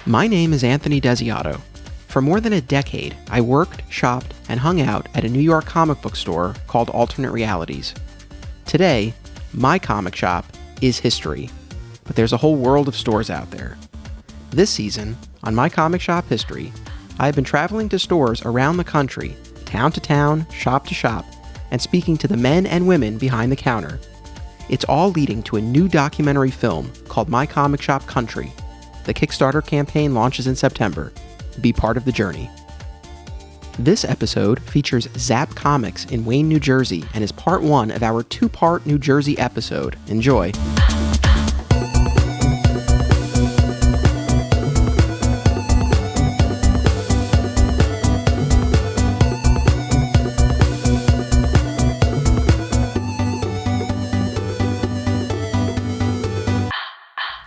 My name is Anthony Desiato. For more than a decade, I worked, shopped, and hung out at a New York comic book store called Alternate Realities. Today, my comic shop is history, but there's a whole world of stores out there. This season, on My Comic Shop History, I have been traveling to stores around the country, town to town, shop to shop, and speaking to the men and women behind the counter. It's all leading to a new documentary film called My Comic Shop Country. The Kickstarter campaign launches in September. Be part of the journey. This episode features Zapp Comics in Wayne, New Jersey, and is part one of our two-part New Jersey episode. Enjoy.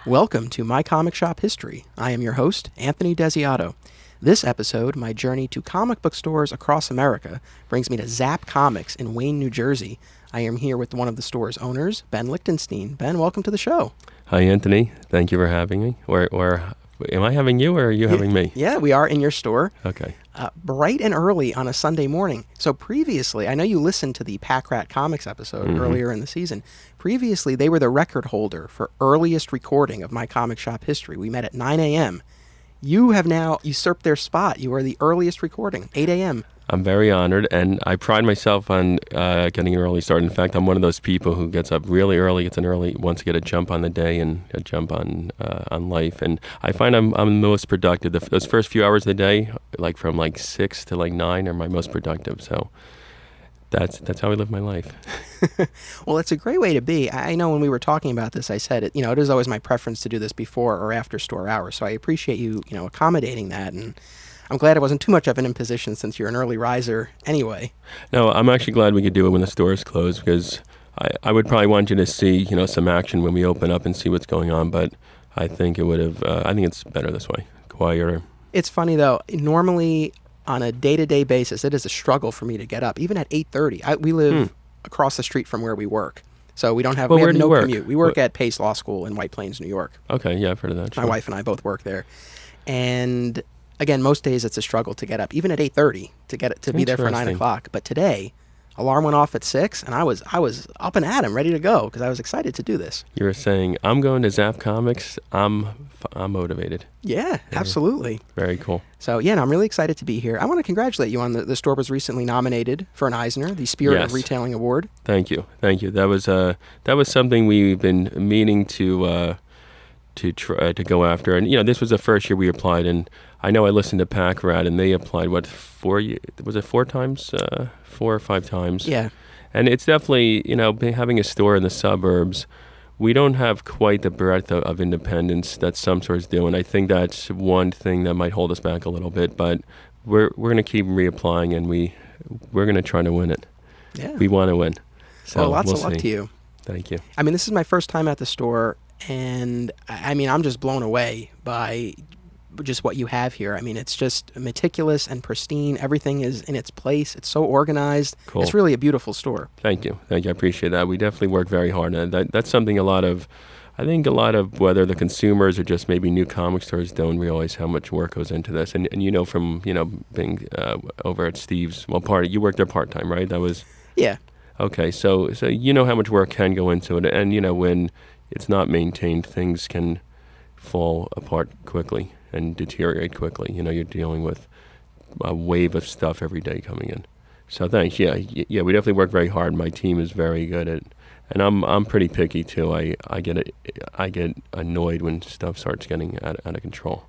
Welcome to My Comic Shop History. I am your host, Anthony Desiato. This episode, my journey to comic book stores across America, brings me to Zapp Comics in Wayne, New Jersey. I am here with one of the store's owners, Ben Lichtenstein. Ben, welcome to the show. Hi, Anthony. Thank you for having me. Or am I having you, or are you having me? Yeah, we are in your store. Okay. Bright and early on a Sunday morning. So previously, I know you listened to the Pack Rat Comics episode earlier in the season. Previously, they were the record holder for earliest recording of My Comic Shop History. We met at 9 a.m. You have now usurped their spot. You are the earliest recording, 8 a.m. I'm very honored, and I pride myself on getting an early start. In fact, I'm one of those people who gets up really early, wants to get a jump on the day and a jump on life. And I find I'm most productive. Those first few hours of the day, like from 6 to 9, are my most productive. So that's how I live my life. Well, it's a great way to be. I know when we were talking about this, I said it is always my preference to do this before or after store hours. So I appreciate you accommodating that, and I'm glad it wasn't too much of an imposition since you're an early riser anyway. No, I'm actually glad we could do it when the store is closed, because I would probably want you to see some action when we open up and see what's going on. But I think it would have. I think it's better this way, quieter. It's funny though. Normally, on a day-to-day basis, it is a struggle for me to get up, even at 8:30. We live across the street from where we work, so we don't have, we have no commute. We work at Pace Law School in White Plains, New York. Okay, yeah, I've heard of that. My wife and I both work there, and again, most days it's a struggle to get up, even at 8:30 to be there for 9 o'clock. But today, alarm went off at 6, and I was up and at 'em, ready to go, because I was excited to do this. You were saying, I'm going to Zapp Comics. I'm motivated. Yeah, absolutely. Very cool. So, I'm really excited to be here. I want to congratulate you on the store was recently nominated for an Eisner, the Spirit of Retailing Award. Thank you. That was something we've been meaning to try to go after. And, this was the first year we applied, and I know I listened to Pack Rat, and they applied, 4 times? 4 or 5 times? Yeah. And it's definitely, having a store in the suburbs, we don't have quite the breadth of independence that some stores do, and I think that's one thing that might hold us back a little bit, but we're going to keep reapplying, and we're going to try to win it. Yeah. We want to win. So lots of luck to you. Thank you. This is my first time at the store, and I'm just blown away by just what you have here. It's just meticulous and pristine. Everything is in its place. It's so organized. Cool. It's really a beautiful store. Thank you. I appreciate that. We definitely work very hard. And that's something I think a lot of whether the consumers or just maybe new comic stores don't realize how much work goes into this. And from, being over at Steve's, you worked there part-time, right? That was... Yeah. Okay. So how much work can go into it. And, when it's not maintained, things can fall apart quickly and deteriorate quickly. You're dealing with a wave of stuff every day coming in. So thanks. Yeah, we definitely work very hard. My team is very good at, and I'm pretty picky too. I get annoyed when stuff starts getting out of control.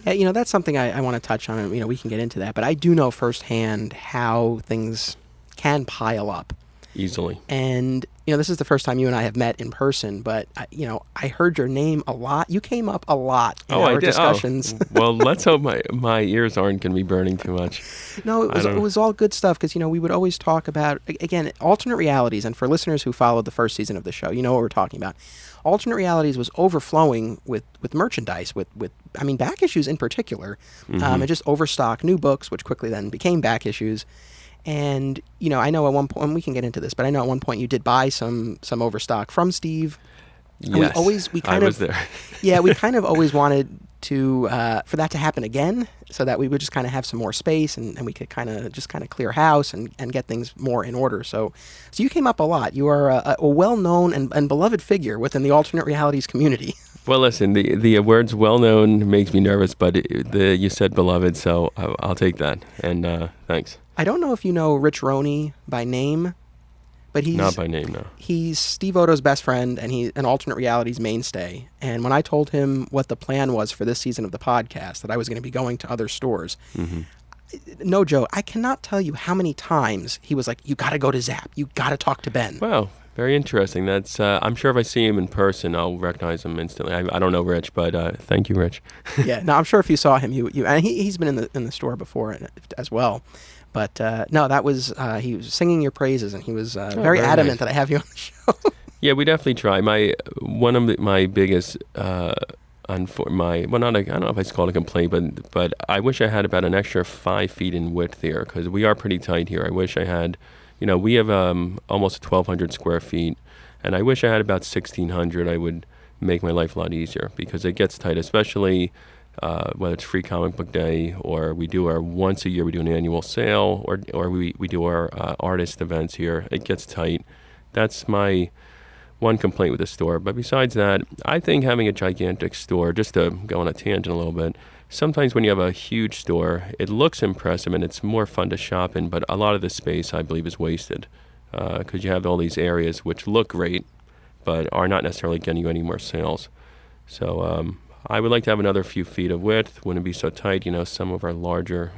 Yeah, that's something I want to touch on, and we can get into that. But I do know firsthand how things can pile up easily. And this is the first time you and I have met in person, but I heard your name a lot. You came up a lot in our discussions. Well, let's hope my ears aren't going to be burning too much. No, it was all good stuff, because we would always talk about, again, alternate realities. And for listeners who followed the first season of the show, you know what we're talking about. Alternate Realities was overflowing with merchandise, with back issues in particular, and just overstock new books, which quickly then became back issues. And, I know at one point, and we can get into this, but I know at one point you did buy some overstock from Steve. Yes, we kind I of was there. Yeah, we kind of always wanted for that to happen again, so that we would just kind of have some more space and we could kind of clear house and get things more in order. So you came up a lot. You are a well-known and beloved figure within the alternate realities community. Well, listen, the words "well-known" makes me nervous, but you said beloved, so I'll take that. And thanks. I don't know if you know Rich Roney by name, but he's not by name, no. He's Steve Oto's best friend, and he's an alternate realities mainstay. And when I told him what the plan was for this season of the podcast, that I was going to be going to other stores, no joke, I cannot tell you how many times he was like, "You got to go to Zapp. You got to talk to Ben." Wow, very interesting. That's I'm sure if I see him in person, I'll recognize him instantly. I don't know Rich, but thank you, Rich. Yeah, no, I'm sure if you saw him, you and he's been in the store before as well. But no, that was he was singing your praises, and he was very adamant that I have you on the show. Yeah, we definitely try. One of my biggest I don't know if I call it a complaint, but I wish I had about an extra 5 feet in width here, because we are pretty tight here. I wish I had, we have almost 1,200 square feet, and I wish I had about 1,600. I would make my life a lot easier, because it gets tight, especially whether it's Free Comic Book Day, or we do once a year we do an annual sale, or we do our artist events here. It gets tight. That's my one complaint with the store. But besides that, I think having a gigantic store, just to go on a tangent a little bit, sometimes when you have a huge store, it looks impressive and it's more fun to shop in, but a lot of the space, I believe, is wasted, because you have all these areas which look great but are not necessarily getting you any more sales. So I would like to have another few feet of width. Wouldn't be so tight. Some of our larger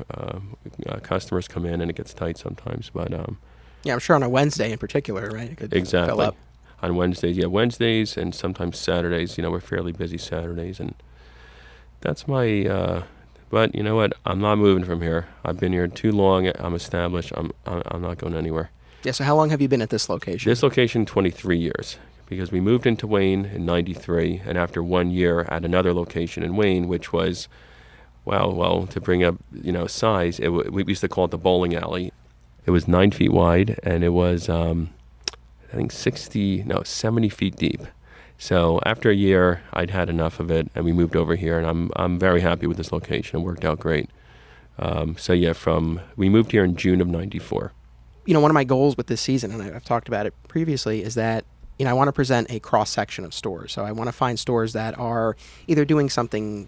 customers come in and it gets tight sometimes. But yeah, I'm sure on a Wednesday in particular, right? It could exactly. fill up. On Wednesdays, and sometimes Saturdays. We're fairly busy Saturdays, and that's my. But you know what? I'm not moving from here. I've been here too long. I'm established. I'm not going anywhere. Yeah. So how long have you been at this location? This location, 23 years. Because we moved into Wayne in '93, and after 1 year at another location in Wayne, which was, well, to bring up size, we used to call it the bowling alley. It was 9 feet wide, and it was I think 70 feet deep. So after a year, I'd had enough of it, and we moved over here, and I'm very happy with this location. It worked out great. We moved here in June of '94. One of my goals with this season, and I've talked about it previously, is that I want to present a cross-section of stores. So I want to find stores that are either doing something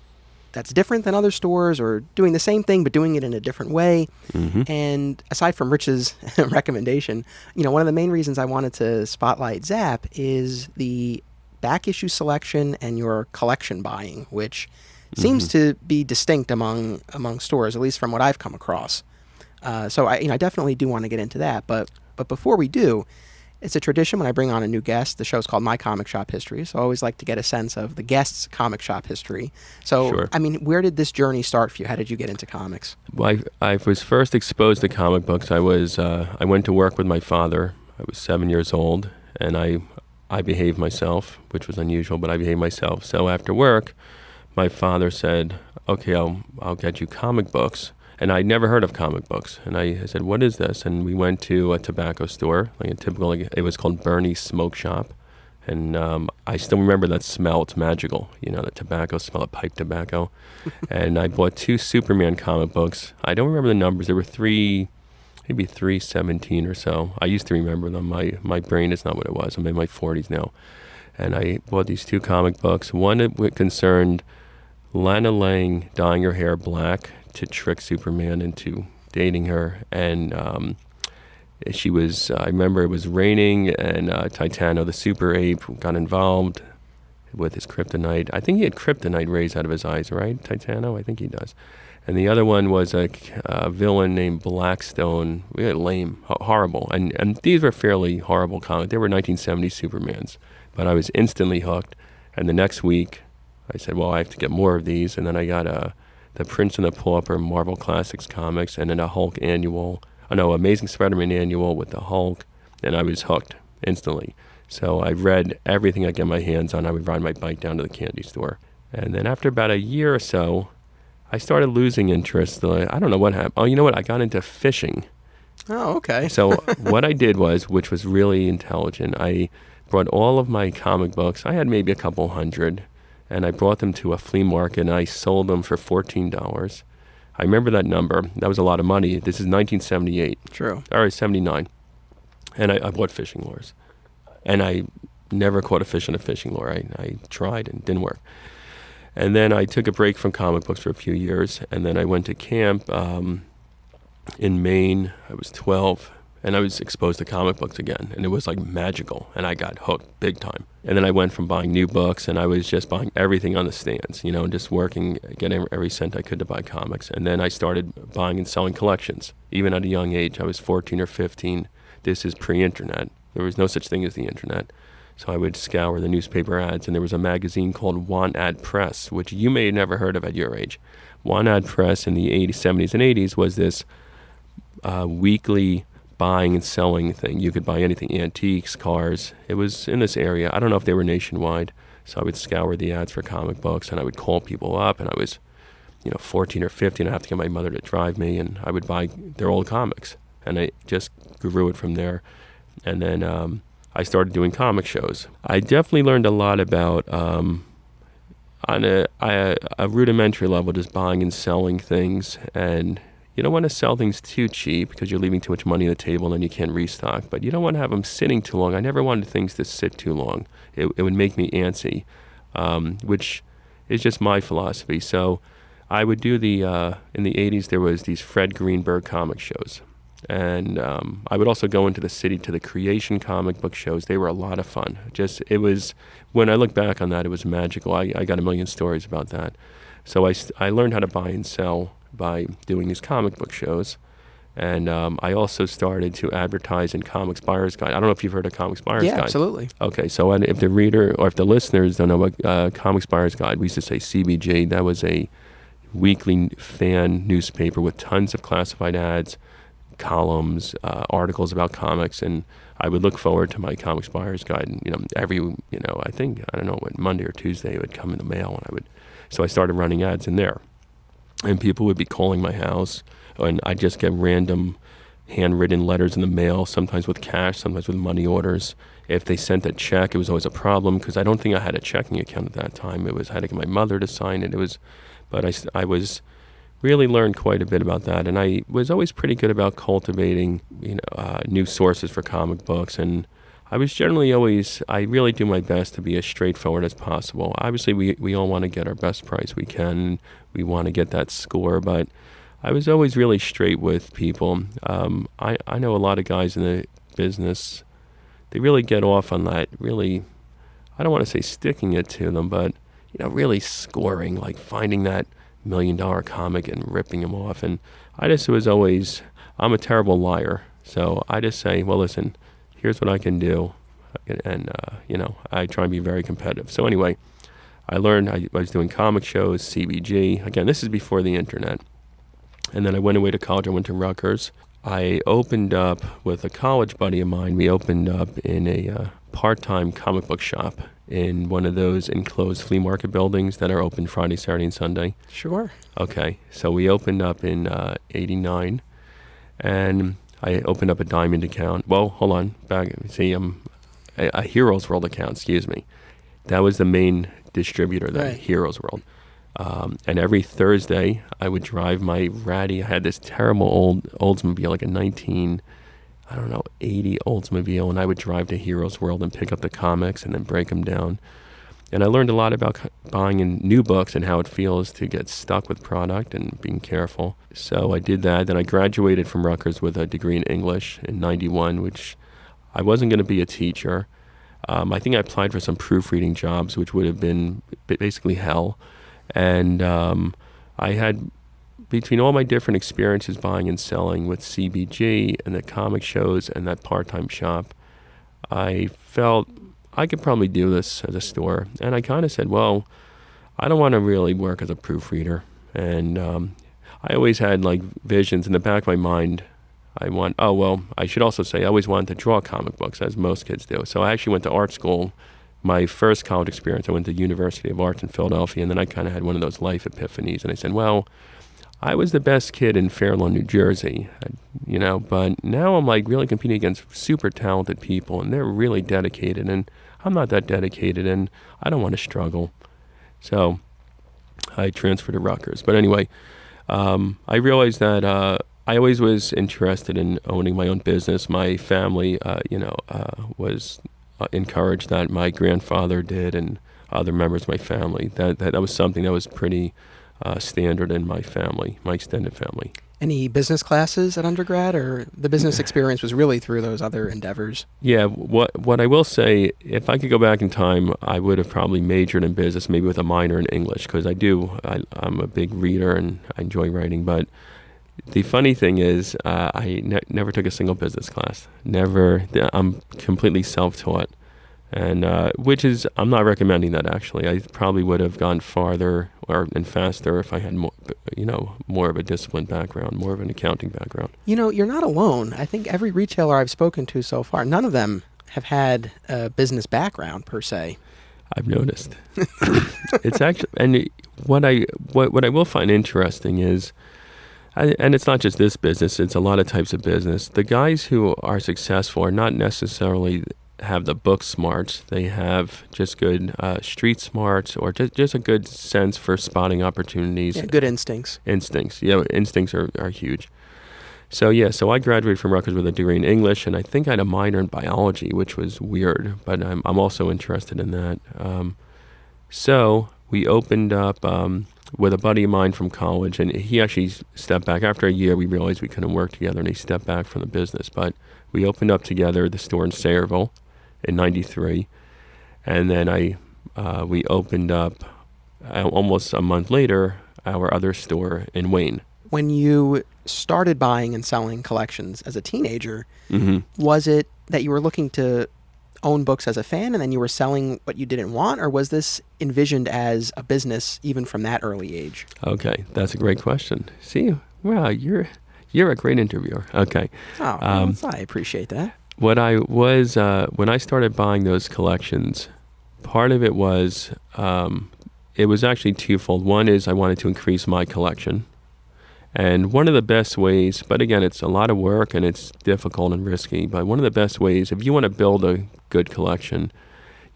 that's different than other stores, or doing the same thing but doing it in a different way. Mm-hmm. And aside from Rich's recommendation, one of the main reasons I wanted to spotlight Zapp is the back issue selection and your collection buying, which seems to be distinct among stores, at least from what I've come across. So I definitely do want to get into that. But before we do, it's a tradition when I bring on a new guest. The show's called My Comic Shop History, so I always like to get a sense of the guest's comic shop history. So, sure. Where did this journey start for you? How did you get into comics? Well, I was first exposed to comic books. I went to work with my father. I was 7 years old, and I behaved myself, which was unusual, but I behaved myself. So after work, my father said, "Okay, I'll get you comic books." And I'd never heard of comic books. And I said, "What is this?" And we went to a tobacco store, it was called Bernie's Smoke Shop. And I still remember that smell. It's magical. The tobacco smell of pipe tobacco. And I bought 2 Superman comic books. I don't remember the numbers. There were maybe 317 or so. I used to remember them. My brain is not what it was. I'm in my 40s now. And I bought these 2 comic books. One concerned Lana Lang dyeing her hair black to trick Superman into dating her, and I remember it was raining, and Titano, the super ape, got involved with his kryptonite. I think he had kryptonite rays out of his eyes, right, Titano? I think he does. And the other one was a villain named Blackstone. Really lame, horrible. And these were fairly horrible comics. They were 1970s Supermans, but I was instantly hooked. And the next week, I said, well, I have to get more of these, and then I got the Prince and the Pauper Marvel Classics comics, and then a Hulk annual, Amazing Spider-Man annual with the Hulk, and I was hooked instantly. So I read everything I get my hands on. I would ride my bike down to the candy store. And then after about a year or so, I started losing interest. I don't know what happened. Oh, you know what? I got into fishing. Oh, okay. So what I did was, which was really intelligent, I brought all of my comic books. I had maybe a couple hundred, and I brought them to a flea market, and I sold them for $14. I remember that number. That was a lot of money. This is 1978. True. All right, 79. And I bought fishing lures. And I never caught a fish on a fishing lure. I tried and it didn't work. And then I took a break from comic books for a few years, and then I went to camp in Maine. I was 12, and I was exposed to comic books again, and it was like magical, and I got hooked big time. And then I went from buying new books, and I was just buying everything on the stands, you know, and just working, getting every cent I could to buy comics. And then I started buying and selling collections, even at a young age. I was 14 or 15. This is pre-internet. There was no such thing as the internet. So I would scour the newspaper ads, and there was a magazine called Want Ad Press, which you may have never heard of at your age. Want Ad Press in the 80s, 70s, and 80s was this weekly buying and selling thing. You could buy anything, antiques, cars. It was in this area. I don't know if they were nationwide. So I would scour the ads for comic books, and I would call people up, and I was, 14 or 15. I'd have to get my mother to drive me, and I would buy their old comics. And I just grew it from there. And then I started doing comic shows. I definitely learned a lot about, on a rudimentary level, just buying and selling things. And you don't want to sell things too cheap because you're leaving too much money on the table and then you can't restock. But you don't want to have them sitting too long. I never wanted things to sit too long. It would make me antsy, which is just my philosophy. So I would do in the 80s, there was these Fred Greenberg comic shows. And I would also go into the city to the Creation comic book shows. They were a lot of fun. It was, when I look back on that, it was magical. I got a million stories about that. So I learned how to buy and sell by doing these comic book shows. And I also started to advertise in Comics Buyer's Guide. I don't know if you've heard of Comics Buyer's Guide. Yeah, absolutely. Okay, so if the reader or if the listeners don't know what Comics Buyer's Guide, we used to say CBG. That was a weekly fan newspaper with tons of classified ads, columns, articles about comics, and I would look forward to my Comics Buyer's Guide. And, every, I don't know, what Monday or Tuesday it would come in the mail, and so I started running ads in there. And people would be calling my house, and I'd just get random handwritten letters in the mail, sometimes with cash, sometimes with money orders. If they sent a check, it was always a problem because I don't think I had a checking account at that time. I had to get my mother to sign it. But I was really learned quite a bit about that, and I was always pretty good about cultivating, new sources for comic books. And I was generally I really do my best to be as straightforward as possible. Obviously, we all want to get our best price we can. We want to get that score, but I was always really straight with people. I know a lot of guys in the business, they really get off on that, really, I don't want to say sticking it to them, but, really scoring, like finding that $1 million comic and ripping them off. And I just was always, I'm a terrible liar. So I just say, well, listen, here's what I can do. And, I try and be very competitive. So anyway, I learned, I was doing comic shows, CBG. Again, this is before the internet. And then I went away to college. I went to Rutgers. I opened up with a college buddy of mine. We opened up in a part-time comic book shop in one of those enclosed flea market buildings that are open Friday, Saturday, and Sunday. Sure. Okay, so we opened up in 89, and I opened up a Diamond account. Well, hold on, a Heroes World account, excuse me. That was the main distributor, Right. Heroes World. And every Thursday, I would drive my ratty, I had this terrible old Oldsmobile, like a 80 Oldsmobile, and I would drive to Heroes World and pick up the comics and then break them down. And I learned a lot about buying in new books and how it feels to get stuck with product and being careful. So I did that. Then I graduated from Rutgers with a degree in English in 91, which I wasn't going to be a teacher. I think I applied for some proofreading jobs, which would have been basically hell. And I had, between all my different experiences buying and selling with CBG and the comic shows and that part-time shop, I felt I could probably do this as a store. And I kind of said, well, I don't want to really work as a proofreader. And I always had like visions in the back of my mind. I should also say I always wanted to draw comic books, as most kids do. So I actually went to art school. My first college experience, I went to University of Arts in Philadelphia, and then I kind of had one of those life epiphanies. And I said, well, I was the best kid in Fair Lawn, New Jersey, but now I'm like really competing against super talented people, and they're really dedicated, and I'm not that dedicated, and I don't want to struggle. So I transferred to Rutgers. But anyway, I realized that I always was interested in owning my own business. My family, was encouraged that. My grandfather did, and other members of my family. That was something that was pretty standard in my family, my extended family. Any business classes at undergrad, or the business experience was really through those other endeavors? Yeah, what I will say, if I could go back in time, I would have probably majored in business, maybe with a minor in English, because I'm a big reader and I enjoy writing. But the funny thing is, I never took a single business class. Never. I'm completely self-taught. And which is, I'm not recommending that actually. I probably would have gone farther and faster if I had more of a disciplined background, more of an accounting background. You're not alone. I think every retailer I've spoken to so far, none of them have had a business background per se. I've noticed. It's actually, and what I will find interesting is, and it's not just this business, it's a lot of types of business. The guys who are successful are not necessarily have the book smarts. They have just good street smarts, or just a good sense for spotting opportunities. Yeah, good instincts. Instincts are huge. So I graduated from Rutgers with a degree in English, and I think I had a minor in biology, which was weird, but I'm also interested in that. So we opened up with a buddy of mine from college, and he actually stepped back. After a year, we realized we couldn't work together, and he stepped back from the business. But we opened up together the store in Sayreville in '93, and then we opened up almost a month later our other store in Wayne. When you started buying and selling collections as a teenager, Mm-hmm. was it that you were looking to own books as a fan and then you were selling what you didn't want, or was this envisioned as a business even from that early age? Okay, that's a great question. See, wow, you're a great interviewer. Okay. Oh, well, I appreciate that. What I was, when I started buying those collections, part of it was actually twofold. One is I wanted to increase my collection. And one of the best ways, but again, it's a lot of work and it's difficult and risky, but one of the best ways, if you want to build a good collection,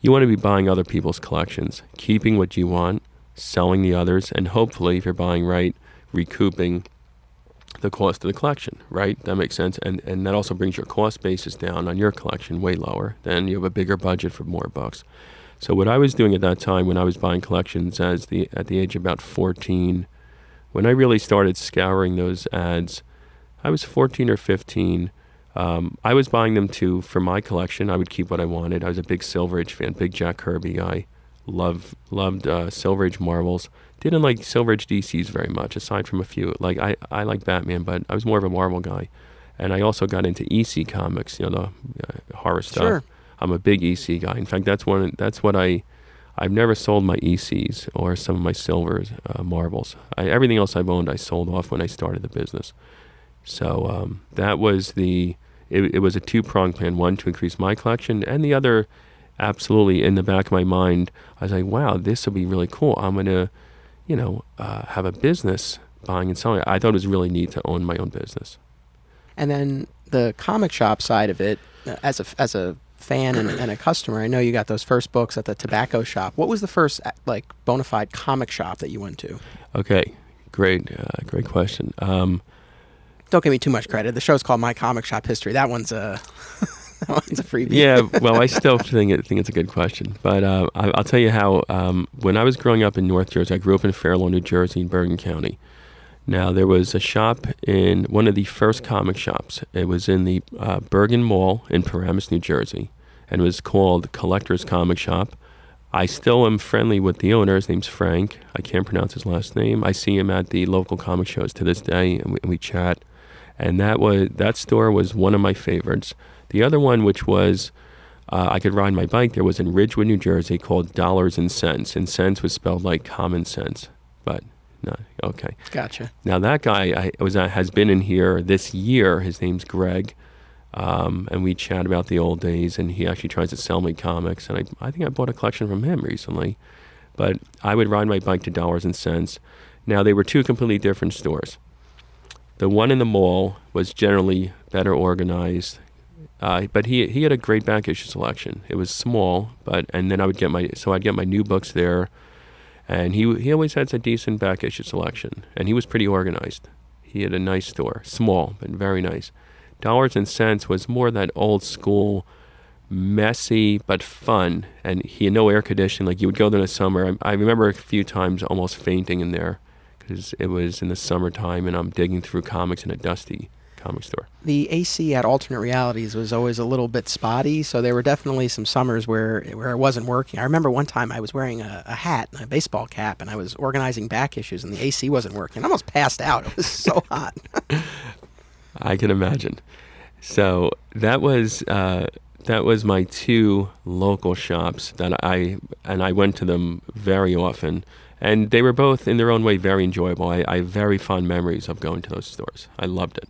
you want to be buying other people's collections, keeping what you want, selling the others, and hopefully, if you're buying right, recouping the cost of the collection, right? That makes sense. And that also brings your cost basis down on your collection way lower. Then you have a bigger budget for more books. So what I was doing at that time when I was buying collections at the age of about 14, when I really started scouring those ads, I was 14 or 15. I was buying them for my collection. I would keep what I wanted. I was a big Silver Age fan, big Jack Kirby guy. Loved Silver Age Marvels. Didn't like Silver Age DCs very much, aside from a few. Like I like Batman, but I was more of a Marvel guy. And I also got into EC comics, the horror stuff. Sure. I'm a big EC guy. In fact, that's what I've never sold my ECs or some of my Silvers, Marvels. Everything else I've owned, I sold off when I started the business. So that was it was a two-pronged plan. One, to increase my collection, and the other, absolutely in the back of my mind, I was like, wow, this will be really cool. I'm going to, have a business buying and selling. I thought it was really neat to own my own business. And then the comic shop side of it, as a fan and a customer, I know you got those first books at the tobacco shop. What was the first bona fide comic shop that you went to? Okay, great question. Don't give me too much credit. The show's called My Comic Shop History. That one's a freebie. Yeah, well, I still think it's a good question. But I'll tell you how, when I was growing up in North Jersey, I grew up in Fair Lawn, New Jersey, in Bergen County. Now, there was a shop in one of the first comic shops. It was in the Bergen Mall in Paramus, New Jersey, and it was called Collector's Comic Shop. I still am friendly with the owner. His name's Frank. I can't pronounce his last name. I see him at the local comic shows to this day, and we chat. And that store was one of my favorites. The other one, which was I could ride my bike, there was in Ridgewood, New Jersey, called Dollars and Cents. And cents was spelled like common sense, but no, okay. Gotcha. Now that guy has been in here this year. His name's Greg, and we chat about the old days. And he actually tries to sell me comics, and I think I bought a collection from him recently. But I would ride my bike to Dollars and Cents. Now they were two completely different stores. The one in the mall was generally better organized, but he had a great back issue selection. It was small, and then I'd get my new books there. And he always had a decent back issue selection, and he was pretty organized. He had a nice store, small but very nice. Dollars and Cents was more that old school, messy but fun, and he had no air conditioning. Like, you would go there in the summer. I remember a few times almost fainting in there because it was in the summertime, and I'm digging through comics in a dusty comic store. The AC at Alternate Realities was always a little bit spotty, so there were definitely some summers where it wasn't working. I remember one time I was wearing a hat, a baseball cap, and I was organizing back issues, and the AC wasn't working. I almost passed out. It was so hot. I can imagine. So that was my two local shops that I went to them very often, and they were both in their own way very enjoyable. I have very fond memories of going to those stores. I loved it.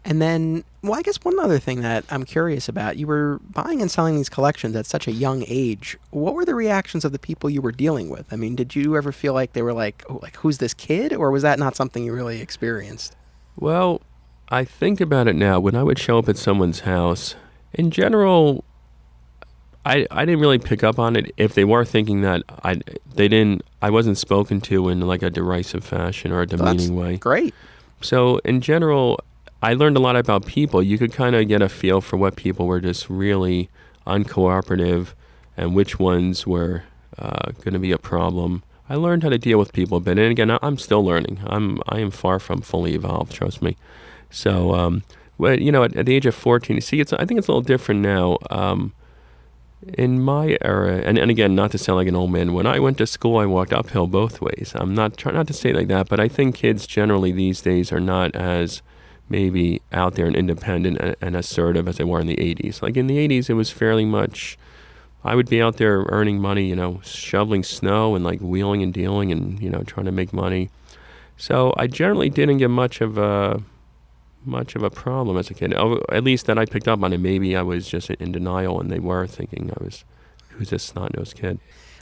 And then, well, I guess one other thing that I'm curious about, you were buying and selling these collections at such a young age. What were the reactions of the people you were dealing with? I mean, did you ever feel like they were like, oh, like, who's this kid? Or was that not something you really experienced? Well, I think about it now. When I would show up at someone's house, in general, I didn't really pick up on it. If they were thinking that, I wasn't spoken to in like a derisive fashion or a demeaning way. Great. So in general, I learned a lot about people. You could kind of get a feel for what people were just really uncooperative and which ones were going to be a problem. I learned how to deal with people, but then again, I'm still learning. I am far from fully evolved, trust me. So, at the age of 14, I think it's a little different now. In my era, and again, not to sound like an old man, when I went to school, I walked uphill both ways. I'm not trying not to say it like that, but I think kids generally these days are not as maybe out there and independent and assertive as they were in the 80s. Like in the 80s, it was fairly much, I would be out there earning money, shoveling snow and like wheeling and dealing and, trying to make money. So I generally didn't get much of a problem as a kid, at least that I picked up on it. Maybe I was just in denial and they were thinking who's this snot-nosed kid?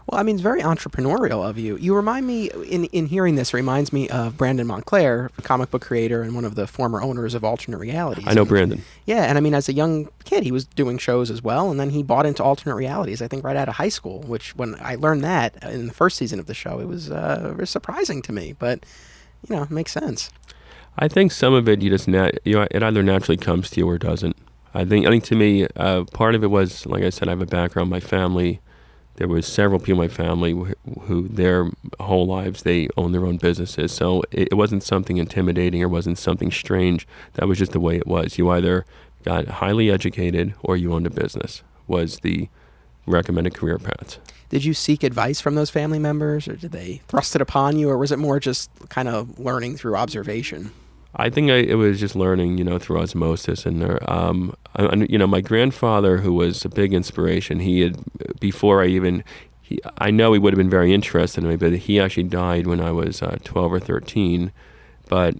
Well, I mean, it's very entrepreneurial of you. You remind me, in hearing this, reminds me of Brandon Montclair, comic book creator and one of the former owners of Alternate Realities. I know Brandon. Yeah, and I mean, as a young kid, he was doing shows as well, and then he bought into Alternate Realities, I think, right out of high school, which when I learned that in the first season of the show, it was very surprising to me, but, it makes sense. I think some of it it either naturally comes to you or doesn't. I think to me, part of it was, like I said, I have a background, my family. There was several people in my family who their whole lives, they own their own businesses. So it wasn't something intimidating or wasn't something strange. That was just the way it was. You either got highly educated or you owned a business, was the recommended career paths. Did you seek advice from those family members, or did they thrust it upon you, or was it more just kind of learning through observation? I think it was just learning, through osmosis. And my grandfather, who was a big inspiration, he had, before I know he would have been very interested in me, but he actually died when I was 12 or 13. But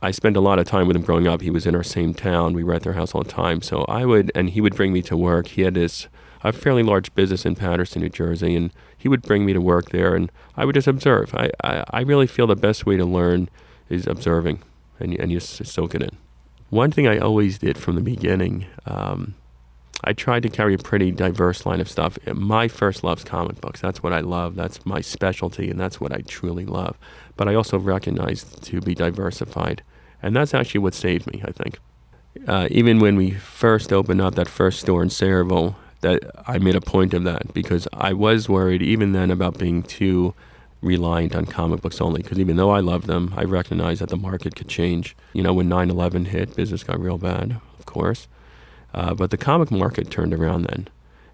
I spent a lot of time with him growing up. He was in our same town. We were at their house all the time. So he would bring me to work. He had a fairly large business in Paterson, New Jersey, and he would bring me to work there, and I would just observe. I really feel the best way to learn is observing. And you soak it in. One thing I always did from the beginning, I tried to carry a pretty diverse line of stuff. My first love's comic books. That's what I love. That's my specialty, and that's what I truly love. But I also recognized to be diversified, and that's actually what saved me, I think. Even when we first opened up that first store in Sayreville, that I made a point of that because I was worried even then about being too reliant on comic books only, because even though I loved them, I recognized that the market could change. When 9/11 hit, business got real bad, of course. But the comic market turned around then.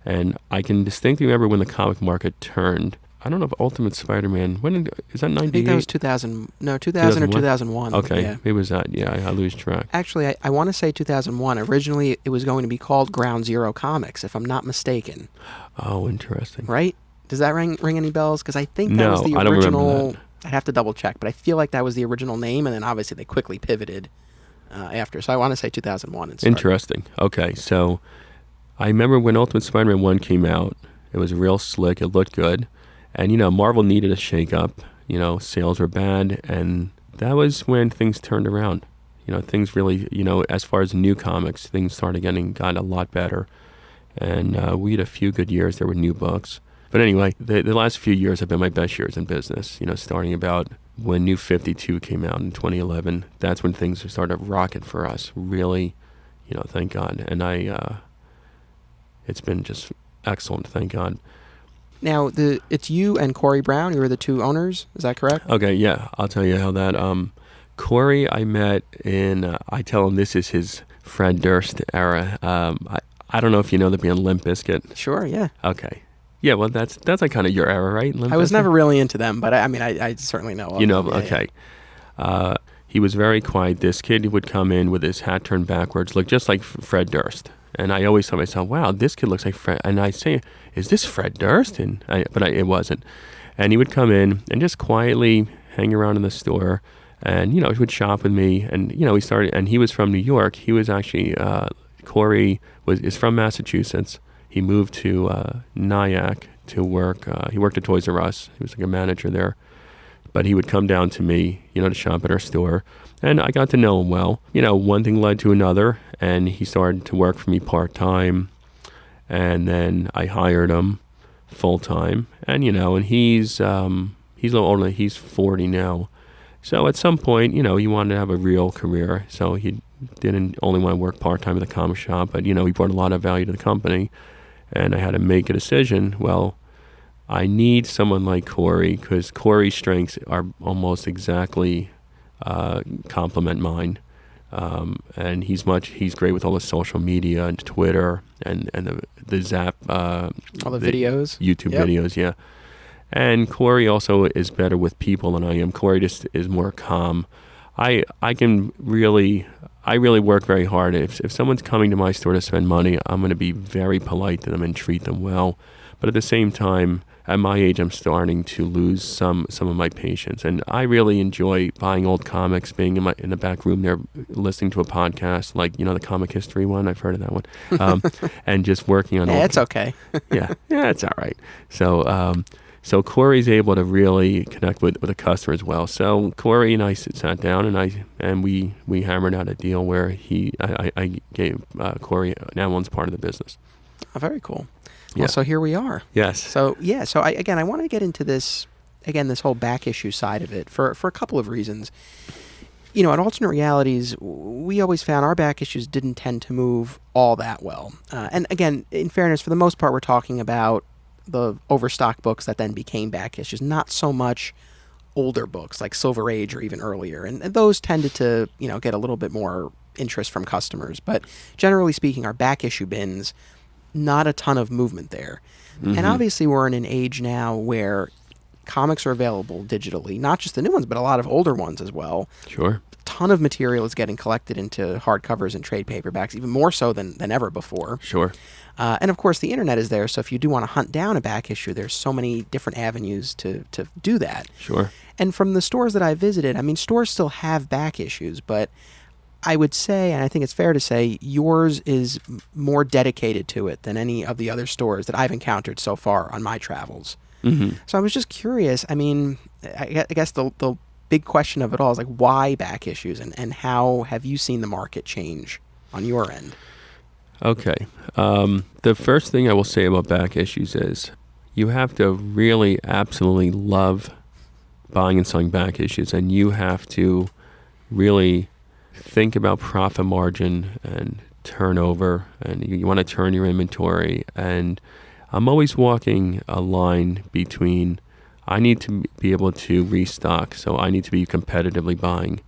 And I can distinctly remember when the comic market turned. I don't know if Ultimate Spider-Man, is that 98? I think that was 2000 or 2001. Okay, yeah. It was that, yeah, I lose track. Actually, I want to say 2001. Originally, it was going to be called Ground Zero Comics, if I'm not mistaken. Oh, interesting. Right? Does that ring any bells? Because I think that was the original. I don't remember that. I'd have to double check, but I feel like that was the original name, and then obviously they quickly pivoted after. So I want to say 2001. Interesting. Okay, so I remember when Ultimate Spider-Man 1 came out, it was real slick, it looked good, and Marvel needed a shake-up. Sales were bad, and that was when things turned around. Things really, as far as new comics, things got a lot better, and we had a few good years. There were new books. But anyway, the last few years have been my best years in business. Starting about when New 52 came out in 2011, that's when things started rocking for us. Really, thank God. And it's been just excellent, thank God. Now, it's you and Corey Brown. You are the two owners. Is that correct? Okay, yeah. I'll tell you how that. Corey, I met in. I tell him this is his Fred Durst era. I don't know if you know the band Limp Bizkit. Sure. Yeah. Okay. Yeah. Well, that's like kind of your era, right? I was never really into them, but I certainly know. Of them. Okay. Yeah. He was very quiet. This kid would come in with his hat turned backwards, look just like Fred Durst. And I always thought to myself, wow, this kid looks like Fred. And I say, is this Fred Durst? But it wasn't. And he would come in and just quietly hang around in the store. And, he would shop with me. And, he started, and he was from New York. He was actually, Corey is from Massachusetts. He moved to Nyack to work. He worked at Toys R Us. He was like a manager there. But he would come down to me, to shop at our store. And I got to know him well. One thing led to another, and he started to work for me part-time. And then I hired him full-time. And, and he's a little older. He's 40 now. So at some point, he wanted to have a real career. So he didn't only want to work part-time at the comic shop, but, he brought a lot of value to the company. And I had to make a decision. Well, I need someone like Corey, because Corey's strengths are almost exactly complement mine. And he's great with all the social media and Twitter and the Zapp. All the videos. YouTube videos, yeah. And Corey also is better with people than I am. Corey just is more calm. I really work very hard. If someone's coming to my store to spend money, I'm going to be very polite to them and treat them well. But at the same time, at my age, I'm starting to lose some of my patience. And I really enjoy buying old comics, being in the back room there, listening to a podcast, like, the Comic History one. I've heard of that one. And just working on it. Yeah, it's okay. yeah, it's all right. So Corey's able to really connect with a customer as well. So Corey and I sat down and we hammered out a deal where I gave Corey now owns part of the business. Oh, very cool. Yeah. Well, so here we are. Yes. So I wanted to get into this whole back issue side of it for a couple of reasons. At Alternate Realities, we always found our back issues didn't tend to move all that well. And again, in fairness, for the most part, we're talking about the overstock books that then became back issues, not so much older books like Silver Age or even earlier. And those tended to, get a little bit more interest from customers. But generally speaking, our back issue bins, not a ton of movement there. Mm-hmm. And obviously we're in an age now where comics are available digitally, not just the new ones, but a lot of older ones as well. Sure. A ton of material is getting collected into hardcovers and trade paperbacks, even more so than ever before. Sure. And of course the internet is there, so if you do want to hunt down a back issue, there's so many different avenues to do that. Sure. And from the stores that I visited, stores still have back issues, but I would say, and I think it's fair to say, yours is more dedicated to it than any of the other stores that I've encountered so far on my travels. Mm-hmm. So I was just curious. I guess the big question of it all is why back issues, and how have you seen the market change on your end? Okay. The first thing I will say about back issues is you have to really absolutely love buying and selling back issues, and you have to really think about profit margin and turnover, and you want to turn your inventory. And I'm always walking a line between I need to be able to restock, so I need to be competitively buying,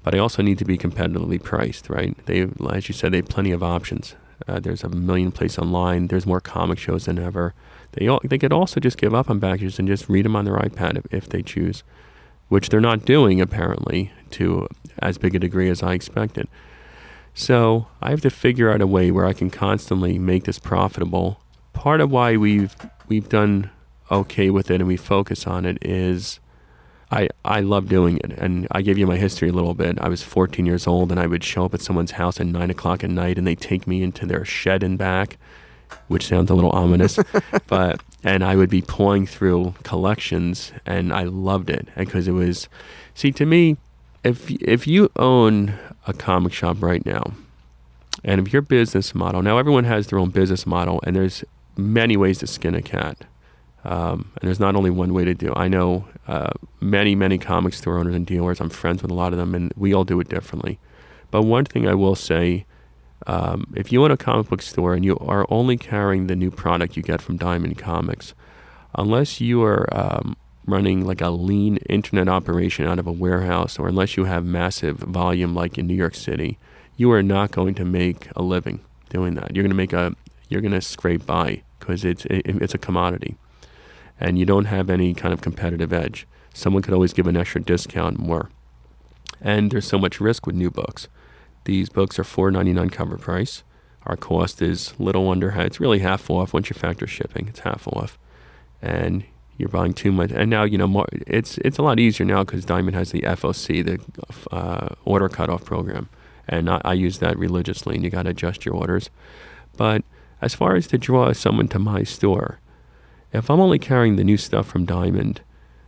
but I also need to be competitively priced, right? As you said, they have plenty of options. There's a million places online. There's more comic shows than ever. They could also just give up on back issues and just read them on their iPad if they choose, which they're not doing apparently to as big a degree as I expected. So I have to figure out a way where I can constantly make this profitable. Part of why we've done okay with it and we focus on it is I love doing it. And I gave you my history a little bit. I was 14 years old and I would show up at someone's house at 9 o'clock at night and they'd take me into their shed and back, which sounds a little ominous, and I would be pulling through collections, and I loved it because it was, to me, if you own a comic shop right now, and if your business model, now everyone has their own business model, and there's many ways to skin a cat. And there's not only one way to do it. I know many comic store owners and dealers. I'm friends with a lot of them, and we all do it differently. But one thing I will say, if you own a comic book store and you are only carrying the new product you get from Diamond Comics, unless you are running like a lean internet operation out of a warehouse, or unless you have massive volume like in New York City, you are not going to make a living doing that. You're going to scrape by because it's a commodity, and you don't have any kind of competitive edge. Someone could always give an extra discount more, and there's so much risk with new books. These books are $4.99 cover price. Our cost is little under, it's really half off once you factor shipping. It's half off, and you're buying too much. And now, it's a lot easier now because Diamond has the FOC, the order cutoff program. And I use that religiously, and you got to adjust your orders. But as far as to draw someone to my store, if I'm only carrying the new stuff from Diamond,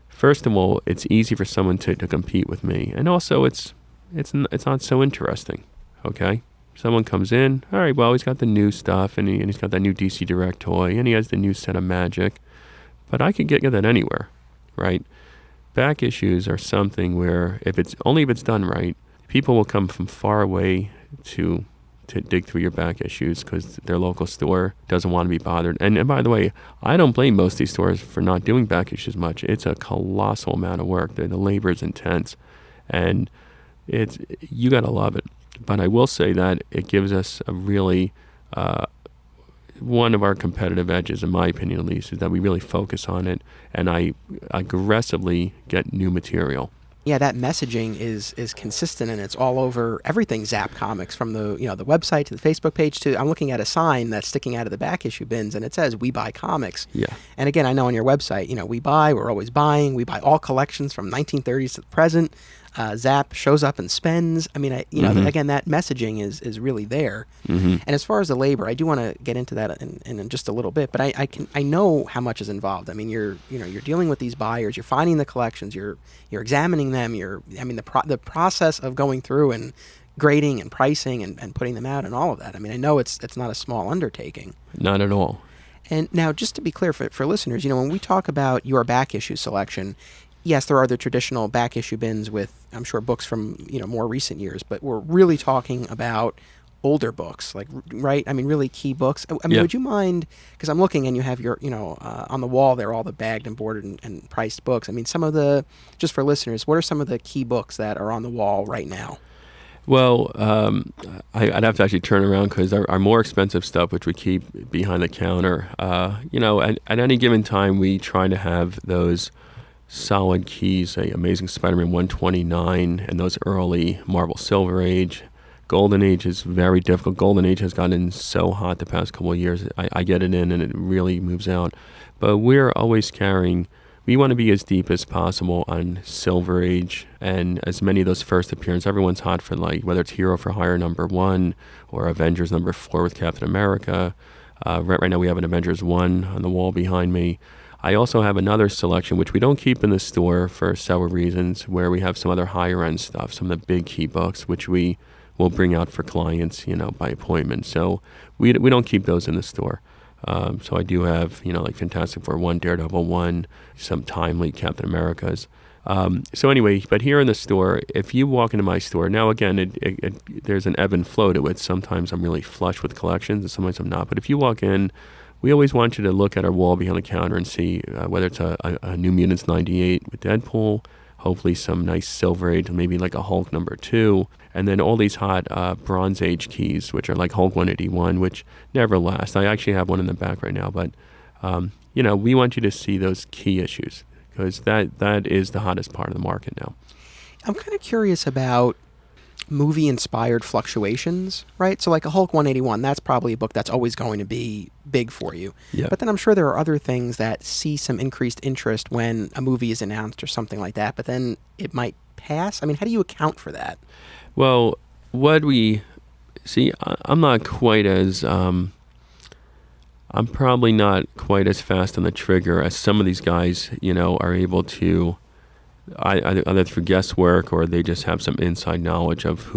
first of all, it's easy for someone to compete with me. And also, it's not so interesting, okay? Someone comes in, all right, well, he's got the new stuff, and he's got that new DC Direct toy, and he has the new set of Magic. But I could get that anywhere, right? Back issues are something where if it's done right, people will come from far away to dig through your back issues because their local store doesn't want to be bothered. And by the way, I don't blame most of these stores for not doing back issues much. It's a colossal amount of work. The labor is intense, and you got to love it. But I will say that it gives us a really one of our competitive edges, in my opinion at least, is that we really focus on it, and I aggressively get new material. Yeah, that messaging is consistent, and it's all over everything Zapp Comics, from the the website to the Facebook page to, I'm looking at a sign that's sticking out of the back issue bins, and it says "We buy comics." Yeah. And again, I know on your website, we're always buying. We buy all collections from 1930s to the present. Zapp shows up and spends. I mean, again, that messaging is really there. Mm-hmm. And as far as the labor, I do want to get into that in just a little bit. But I know how much is involved. I mean, you're dealing with these buyers. You're finding the collections. You're examining them. The process of going through and grading and pricing and putting them out and all of that. I mean, I know it's not a small undertaking. Not at all. And now, just to be clear for listeners, when we talk about your back issue selection, yes, there are the traditional back issue bins with, I'm sure, books from more recent years, but we're really talking about older books, right? I mean, really key books. I mean, Would you mind, because I'm looking and you have your, on the wall there, all the bagged and boarded and priced books. I mean, just for listeners, what are some of the key books that are on the wall right now? Well, I'd have to actually turn around because our more expensive stuff, which we keep behind the counter, at any given time, we try to have those solid keys, say Amazing Spider-Man 129, and those early Marvel Silver Age. Golden Age is very difficult. Golden Age has gotten so hot the past couple of years. I get it in, and it really moves out. But we're always we want to be as deep as possible on Silver Age, and as many of those first appearances. Everyone's hot for, whether it's Hero for Hire #1 or Avengers #4 with Captain America. Right now we have an Avengers 1 on the wall behind me. I also have another selection, which we don't keep in the store for several reasons, where we have some other higher-end stuff, some of the big key books, which we will bring out for clients, by appointment. So we don't keep those in the store. So I do have, like Fantastic Four 1, Daredevil 1, some timely Captain Americas. So anyway, but here in the store, if you walk into my store, now again, there's an ebb and flow to it. Sometimes I'm really flush with collections, and sometimes I'm not. But if you walk in, we always want you to look at our wall behind the counter and see whether it's a New Mutants 98 with Deadpool, hopefully some nice Silver Age, maybe like a Hulk #2, and then all these hot Bronze Age keys, which are like Hulk 181, which never last. I actually have one in the back right now, but we want you to see those key issues because that is the hottest part of the market now. I'm kind of curious about movie-inspired fluctuations, right? So like a Hulk 181, that's probably a book that's always going to be big for you. Yeah. But then I'm sure there are other things that see some increased interest when a movie is announced or something like that, but then it might pass. I mean, how do you account for that? Well, what we see, I'm not quite as, I'm probably not quite as fast on the trigger as some of these guys, are able to, either through guesswork or they just have some inside knowledge of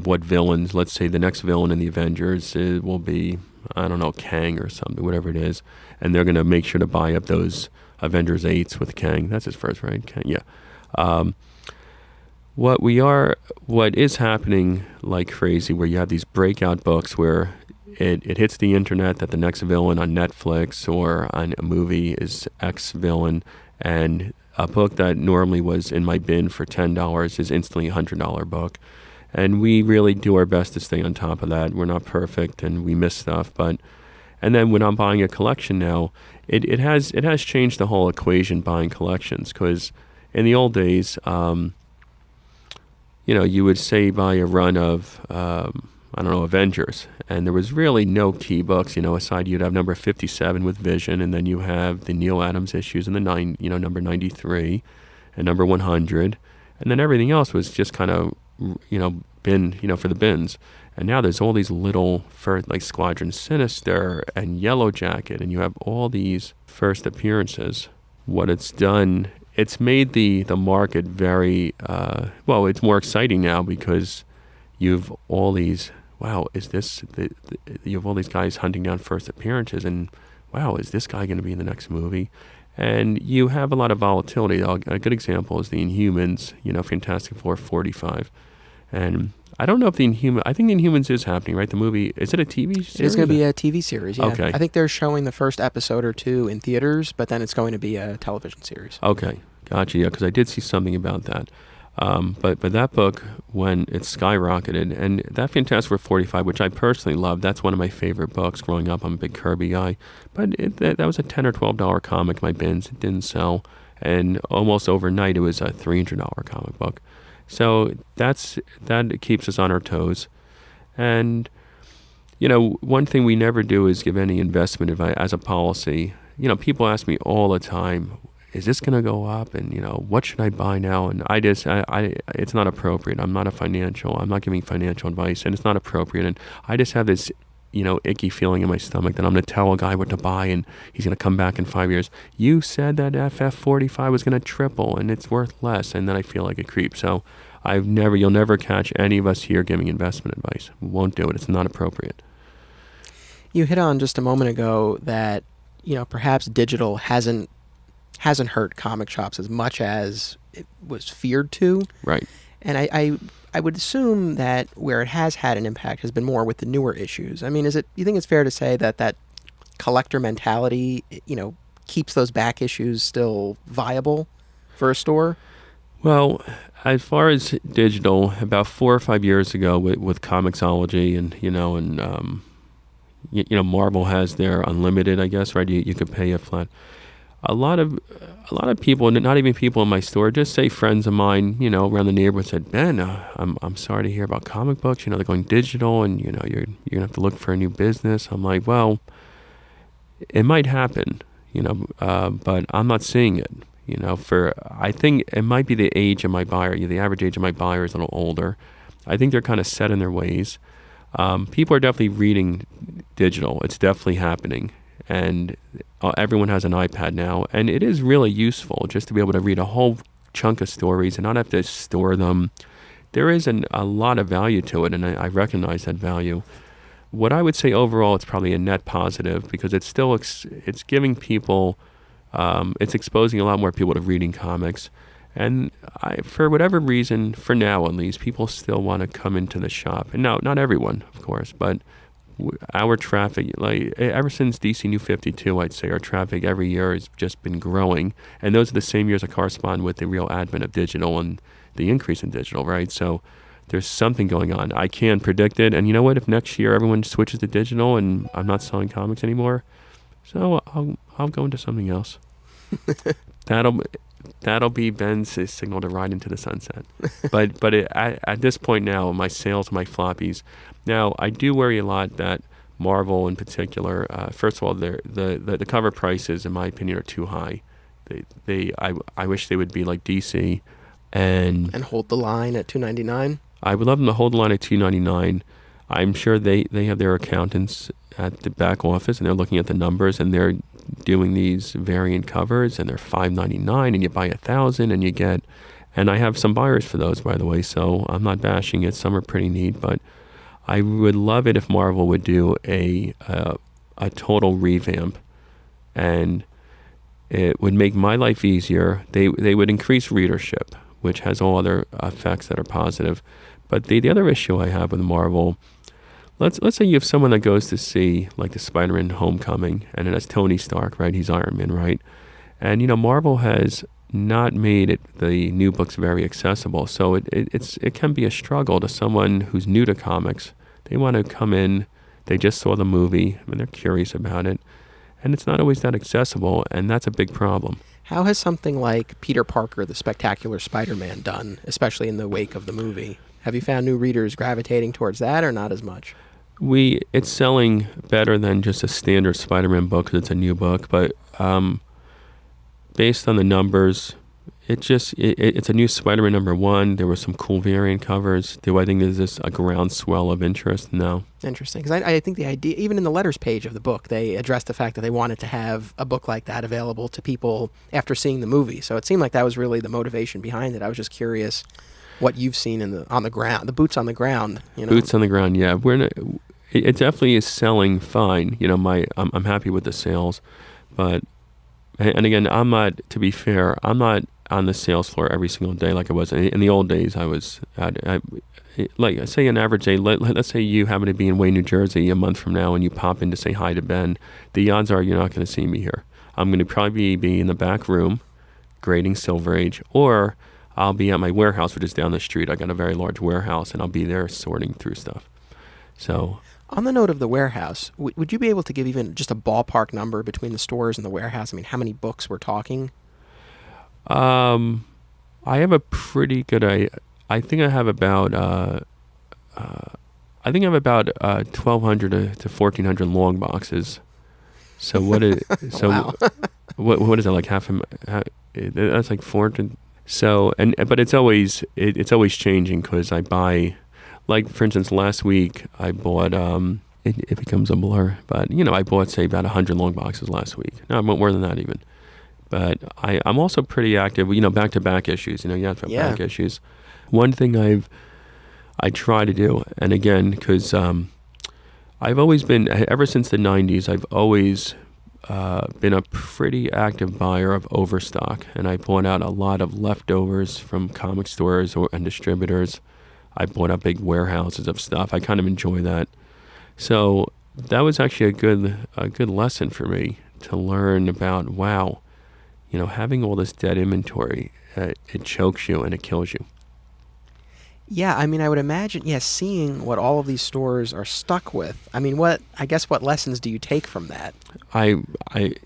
what villains. Let's say the next villain in the Avengers will be, I don't know, Kang or something, whatever it is, and they're going to make sure to buy up those Avengers 8s with Kang. That's his first, right? Kang, yeah. What is happening like crazy, where you have these breakout books where it hits the internet that the next villain on Netflix or on a movie is X villain, and a book that normally was in my bin for $10 is instantly a $100 book. And we really do our best to stay on top of that. We're not perfect and we miss stuff, and then when I'm buying a collection now, it has changed the whole equation buying collections, because in the old days, you would say buy a run of, Avengers, and there was really no key books, aside you'd have number 57 with Vision, and then you have the Neil Adams issues and the number 93 and number 100, and then everything else was just kind of, bin, for the bins. And now there's all these little, like Squadron Sinister and Yellow Jacket, and you have all these first appearances. What it's done, it's made the market very, it's more exciting now, because you've all these, you have all these guys hunting down first appearances, and wow, is this guy going to be in the next movie? And you have a lot of volatility. A good example is the Inhumans, Fantastic Four 45. And I don't know if I think the Inhumans is happening, right? The movie, is it a TV series? It's going to be a TV series, yeah. Okay. I think they're showing the first episode or two in theaters, but then it's going to be a television series. Okay, gotcha, yeah, because I did see something about that. But that book, when it skyrocketed, and that Fantastic Four 45, which I personally love, that's one of my favorite books growing up. I'm a big Kirby guy. But that was a $10 or $12 comic, my bins. It didn't sell. And almost overnight, it was a $300 comic book. So that keeps us on our toes. And, one thing we never do is give any investment advice as a policy. People ask me all the time, is this going to go up? And, what should I buy now? And it's not appropriate. I'm not giving financial advice, and it's not appropriate. And I just have this, icky feeling in my stomach that I'm going to tell a guy what to buy, and he's going to come back in 5 years. You said that FF45 was going to triple, and it's worth less. And then I feel like a creep. So you'll never catch any of us here giving investment advice. We won't do it. It's not appropriate. You hit on just a moment ago that, perhaps digital hasn't hurt comic shops as much as it was feared to. Right. And I would assume that where it has had an impact has been more with the newer issues. I mean, you think it's fair to say that collector mentality, keeps those back issues still viable for a store? Well, as far as digital, about 4 or 5 years ago with Comixology and Marvel has their unlimited, I guess, right? You could pay a flat. A lot of people, not even people in my store, just say friends of mine, around the neighborhood said, Ben, I'm sorry to hear about comic books. They're going digital, and you're gonna have to look for a new business. I'm like, well, it might happen, but I'm not seeing it. I think it might be the age of my buyer. The average age of my buyer is a little older. I think they're kind of set in their ways. People are definitely reading digital. It's definitely happening. And everyone has an iPad now, and it is really useful just to be able to read a whole chunk of stories and not have to store them. There is a lot of value to it, and I recognize that value. What I would say overall, it's probably a net positive, because it's still it's giving people, it's exposing a lot more people to reading comics. And for whatever reason, for now at least, people still want to come into the shop. And no, not everyone, of course, but our traffic, like ever since DC New 52, I'd say our traffic every year has just been growing. And those are the same years that correspond with the real advent of digital and the increase in digital, right? So there's something going on. I can't predict it. And you know what? If next year everyone switches to digital and I'm not selling comics anymore, so I'll go into something else. That'll be Ben's signal to ride into the sunset. But at this point now, my sales, my floppies. Now, I do worry a lot that Marvel in particular, first of all, the cover prices, in my opinion, are too high. I wish they would be like DC and hold the line at $2.99. I would love them to hold the line at $2.99. I'm sure they have their accountants at the back office, and they're looking at the numbers, and they're doing these variant covers, and they're $5.99, and you buy 1,000, and you get. And I have some buyers for those, by the way, so I'm not bashing it. Some are pretty neat, but I would love it if Marvel would do a total revamp and it would make my life easier. They would increase readership, which has all other effects that are positive. But the other issue I have with Marvel, let's say you have someone that goes to see like the Spider-Man Homecoming, and it has Tony Stark, right? He's Iron Man, right? And Marvel has not made the new books very accessible, so it can be a struggle to someone who's new to comics. They want to come in, they just saw the movie, and they're curious about it, and it's not always that accessible, and that's a big problem. How has something like Peter Parker, the Spectacular Spider-Man done, especially in the wake of the movie? Have you found new readers gravitating towards that, or not as much? It's selling better than just a standard Spider-Man book because it's a new book, but based on the numbers, it's a new Spider-Man #1. There were some cool variant covers. Do I think there's this a groundswell of interest? No. Interesting, because I think the idea, even in the letters page of the book, they addressed the fact that they wanted to have a book like that available to people after seeing the movie. So it seemed like that was really the motivation behind it. I was just curious what you've seen on the ground, the boots on the ground. Boots on the ground, yeah. It definitely is selling fine. I'm happy with the sales, but and again, I'm not. To be fair, I'm not on the sales floor every single day like I was in the old days. I was like, say an average day. Let's say you happen to be in Wayne, New Jersey a month from now, and you pop in to say hi to Ben. The odds are you're not going to see me here. I'm going to probably be in the back room grading Silver Age, or I'll be at my warehouse, which is down the street. I got a very large warehouse, and I'll be there sorting through stuff. So, on the note of the warehouse, would you be able to give even just a ballpark number between the stores and the warehouse? I mean, how many books we're talking? I have a pretty good. I think I have about 1,200 to 1,400 long boxes. So what is Wow. what is that, like that's like 400. So but it's always changing because I buy, like for instance last week I bought it becomes a blur, but I bought say about 100 long boxes last week. No, more than that even. But I'm also pretty active, back-to-back issues. You have to have back issues. One thing I try to do, and again, because I've always been, ever since the 90s, I've always been a pretty active buyer of overstock, and I bought out a lot of leftovers from comic stores and distributors. I bought out big warehouses of stuff. I kind of enjoy that. So that was actually a good lesson for me to learn about, wow, having all this dead inventory, it chokes you and it kills you. Yeah, I mean, I would imagine, seeing what all of these stores are stuck with. I mean, what lessons do you take from that?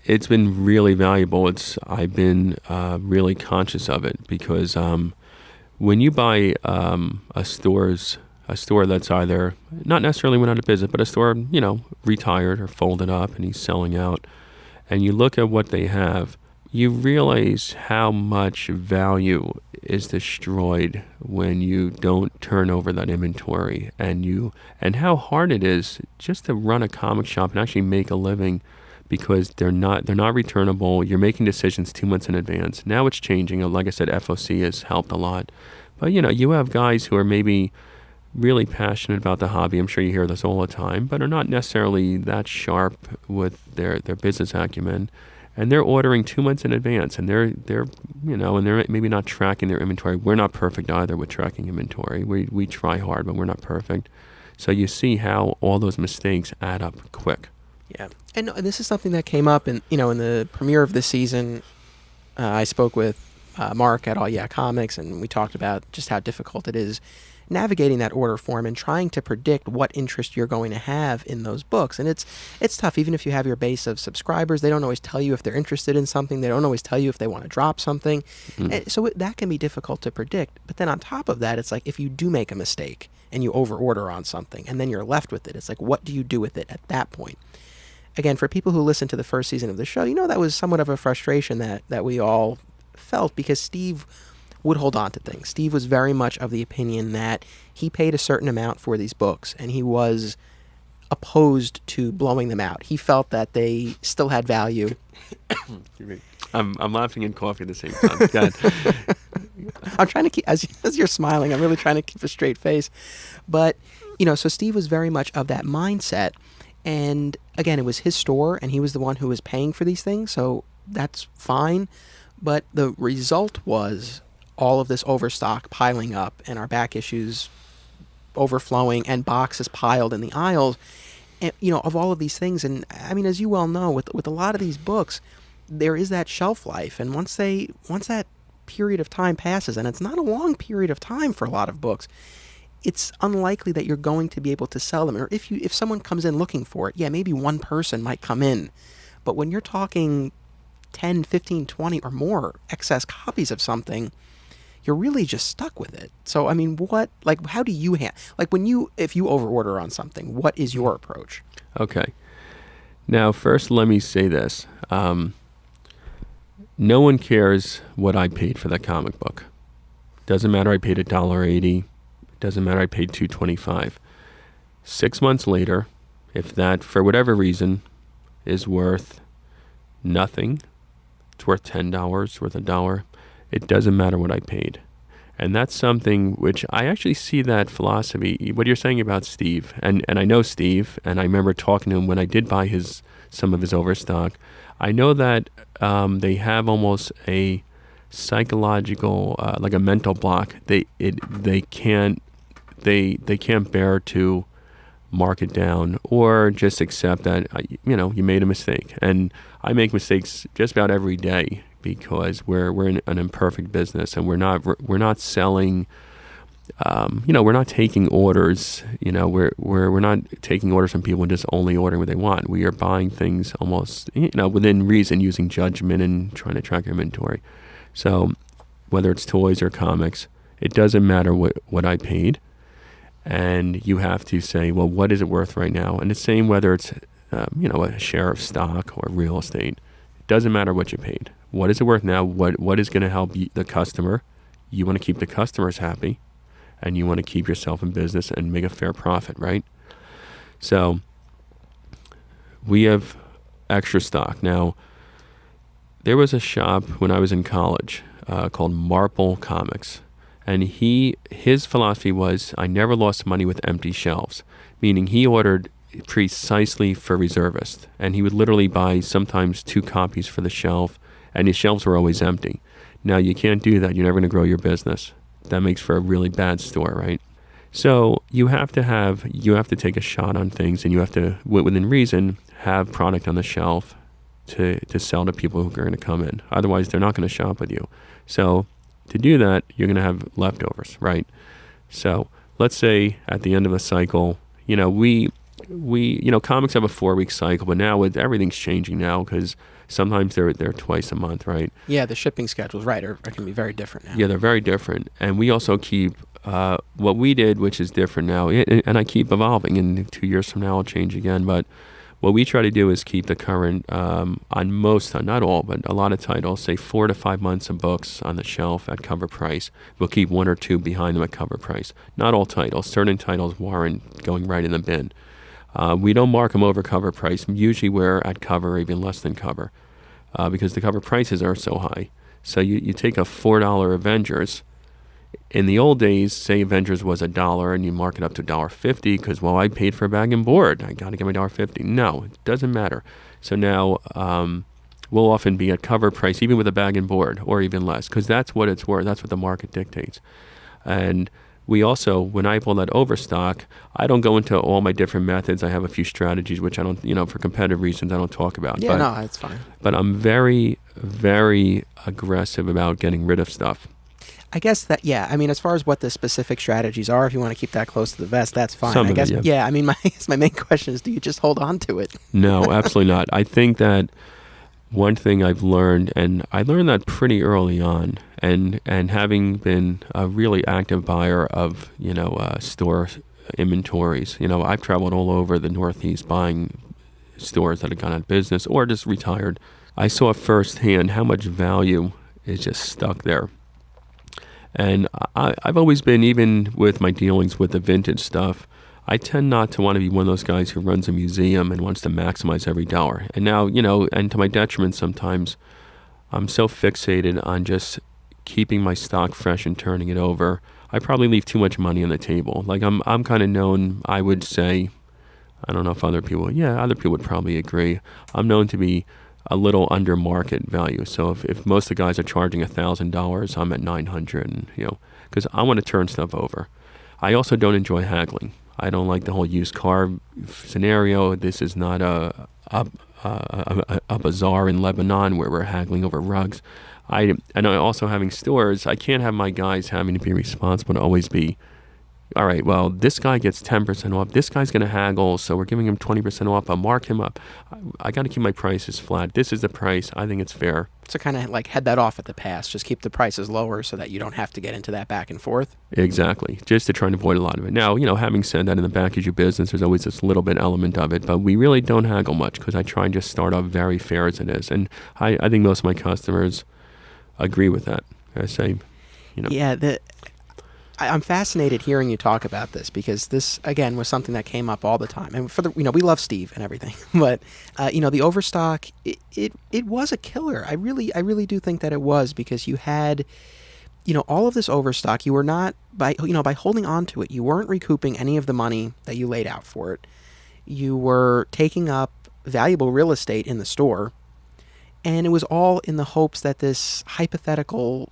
It's been really valuable. I've been really conscious of it because when you buy a store that's either not necessarily went out of business, but a store, retired or folded up and he's selling out, and you look at what they have, you realize how much value is destroyed when you don't turn over that inventory, and how hard it is just to run a comic shop and actually make a living because they're not returnable. You're making decisions 2 months in advance. Now it's changing. Like I said, FOC has helped a lot. But you have guys who are maybe really passionate about the hobby. I'm sure you hear this all the time, but are not necessarily that sharp with their business acumen. And they're ordering 2 months in advance, and they're maybe not tracking their inventory. We're not perfect either with tracking inventory. We try hard, but we're not perfect. So you see how all those mistakes add up quick. Yeah, and this is something that came up in the premiere of this season. I spoke with Mark at All Yeah Comics, and we talked about just how difficult it is navigating that order form and trying to predict what interest you're going to have in those books. And it's tough, even if you have your base of subscribers. They don't always tell you if they're interested in something. They don't always tell you if they want to drop something. So that can be difficult to predict. But then on top of that, it's like if you do make a mistake and you over-order on something and then you're left with it, it's like, what do you do with it at that point? Again, for people who listened to the first season of the show, that was somewhat of a frustration that we all felt because Steve would hold on to things. Steve was very much of the opinion that he paid a certain amount for these books, and he was opposed to blowing them out. He felt that they still had value. I'm laughing and coughing at the same time. God. I'm trying to keep, as you're smiling, I'm really trying to keep a straight face. But, so Steve was very much of that mindset. And again, it was his store, and he was the one who was paying for these things. So that's fine. But the result was all of this overstock piling up and our back issues overflowing and boxes piled in the aisles, and, of all of these things. And I mean, as you well know, with a lot of these books, there is that shelf life. And once that period of time passes, and it's not a long period of time for a lot of books, it's unlikely that you're going to be able to sell them. Or if someone comes in looking for it, yeah, maybe one person might come in. But when you're talking 10, 15, 20 or more excess copies of something, you're really just stuck with it. So, I mean, how do you if you overorder on something, what is your approach? Okay. Now, first, let me say this. No one cares what I paid for that comic book. Doesn't matter I paid $1.80. Doesn't matter I paid $2.25. 6 months later, if that, for whatever reason, is worth nothing, it's worth $10, worth $1, it doesn't matter what I paid. And that's something which I actually see that philosophy, what you're saying about Steve, and I know Steve, and I remember talking to him when I did buy some of his overstock. I know that they have almost a psychological, like a mental block. They can't bear to mark it down or just accept that you made a mistake. And I make mistakes just about every day because we're in an imperfect business, and we're not selling. We're not taking orders. We're not taking orders from people and just only ordering what they want. We are buying things almost within reason, using judgment and trying to track inventory. So whether it's toys or comics, it doesn't matter what I paid. And you have to say, well, what is it worth right now? And the same whether it's a share of stock or real estate. It doesn't matter what you paid. What is it worth now? What is going to help the customer? You want to keep the customers happy, and you want to keep yourself in business and make a fair profit, right? So we have extra stock. Now, there was a shop when I was in college called Marple Comics. And his philosophy was, I never lost money with empty shelves, meaning he ordered precisely for reservists. And he would literally buy sometimes 2 copies for the shelf, and his shelves were always empty. Now, you can't do that. You're never going to grow your business. That makes for a really bad store, right? So you have to take a shot on things, and you have to, within reason, have product on the shelf to sell to people who are going to come in. Otherwise, they're not going to shop with you. So to do that, you're going to have leftovers, right? So let's say at the end of a cycle, we comics have a 4-week cycle, but now everything's changing now because sometimes they're twice a month, right? Yeah, the shipping schedules, right, are can be very different now. Yeah, they're very different. And we also keep what we did, which is different now, and I keep evolving, and 2 years from now I'll change again, but what we try to do is keep the current, on most, not all, but a lot of titles, say 4 to 5 months of books on the shelf at cover price. We'll keep 1 or 2 behind them at cover price. Not all titles. Certain titles warrant going right in the bin. We don't mark them over cover price. Usually we're at cover or even less than cover because the cover prices are so high. So you take a $4 Avengers. In the old days, say Avengers was $1 and you mark it up to $1.50 because, I paid for a bag and board. I got to get my $1.50. No, it doesn't matter. So now we'll often be at cover price, even with a bag and board, or even less, because that's what it's worth. That's what the market dictates. And we also, when I pull that overstock, I don't go into all my different methods. I have a few strategies, which I don't, for competitive reasons, I don't talk about. Yeah, no, it's fine. But I'm very, very aggressive about getting rid of stuff. I guess that, yeah, I mean, as far as what the specific strategies are, if you want to keep that close to the vest, that's fine. Some of it, yeah. I mean, my main question is, do you just hold on to it? No, absolutely not. I think that one thing I've learned, and I learned that pretty early on, and having been a really active buyer of, store inventories, I've traveled all over the Northeast buying stores that had gone out of business or just retired. I saw firsthand how much value is just stuck there. And I've always been, even with my dealings with the vintage stuff, I tend not to want to be one of those guys who runs a museum and wants to maximize every dollar. And now, and to my detriment sometimes, I'm so fixated on just keeping my stock fresh and turning it over. I probably leave too much money on the table. Like I'm kind of known, I would say, I don't know if other people would probably agree. I'm known to be a little under market value. So if most of the guys are charging $1,000, I'm at 900, and because I want to turn stuff over. I also don't enjoy haggling. I don't like the whole used car scenario. This is not a bazaar in Lebanon where we're haggling over rugs. And I also, having stores, I can't have my guys having to be responsible to always be, all right, well, this guy gets 10% off. This guy's going to haggle, so we're giving him 20% off. I'll mark him up. I got to keep my prices flat. This is the price. I think it's fair. So kind of like head that off at the pass. Just keep the prices lower so that you don't have to get into that back and forth. Exactly. Just to try and avoid a lot of it. Now, having said that, in the package of business, there's always this little bit element of it, but we really don't haggle much because I try and just start off very fair as it is. And I think most of my customers agree with that. I say, Yeah, I'm fascinated hearing you talk about this because this, again, was something that came up all the time. And we love Steve and everything, but the overstock, it was a killer. I really do think that it was, because you had, all of this overstock. You were not, by holding on to it, you weren't recouping any of the money that you laid out for it. You were taking up valuable real estate in the store, and it was all in the hopes that this hypothetical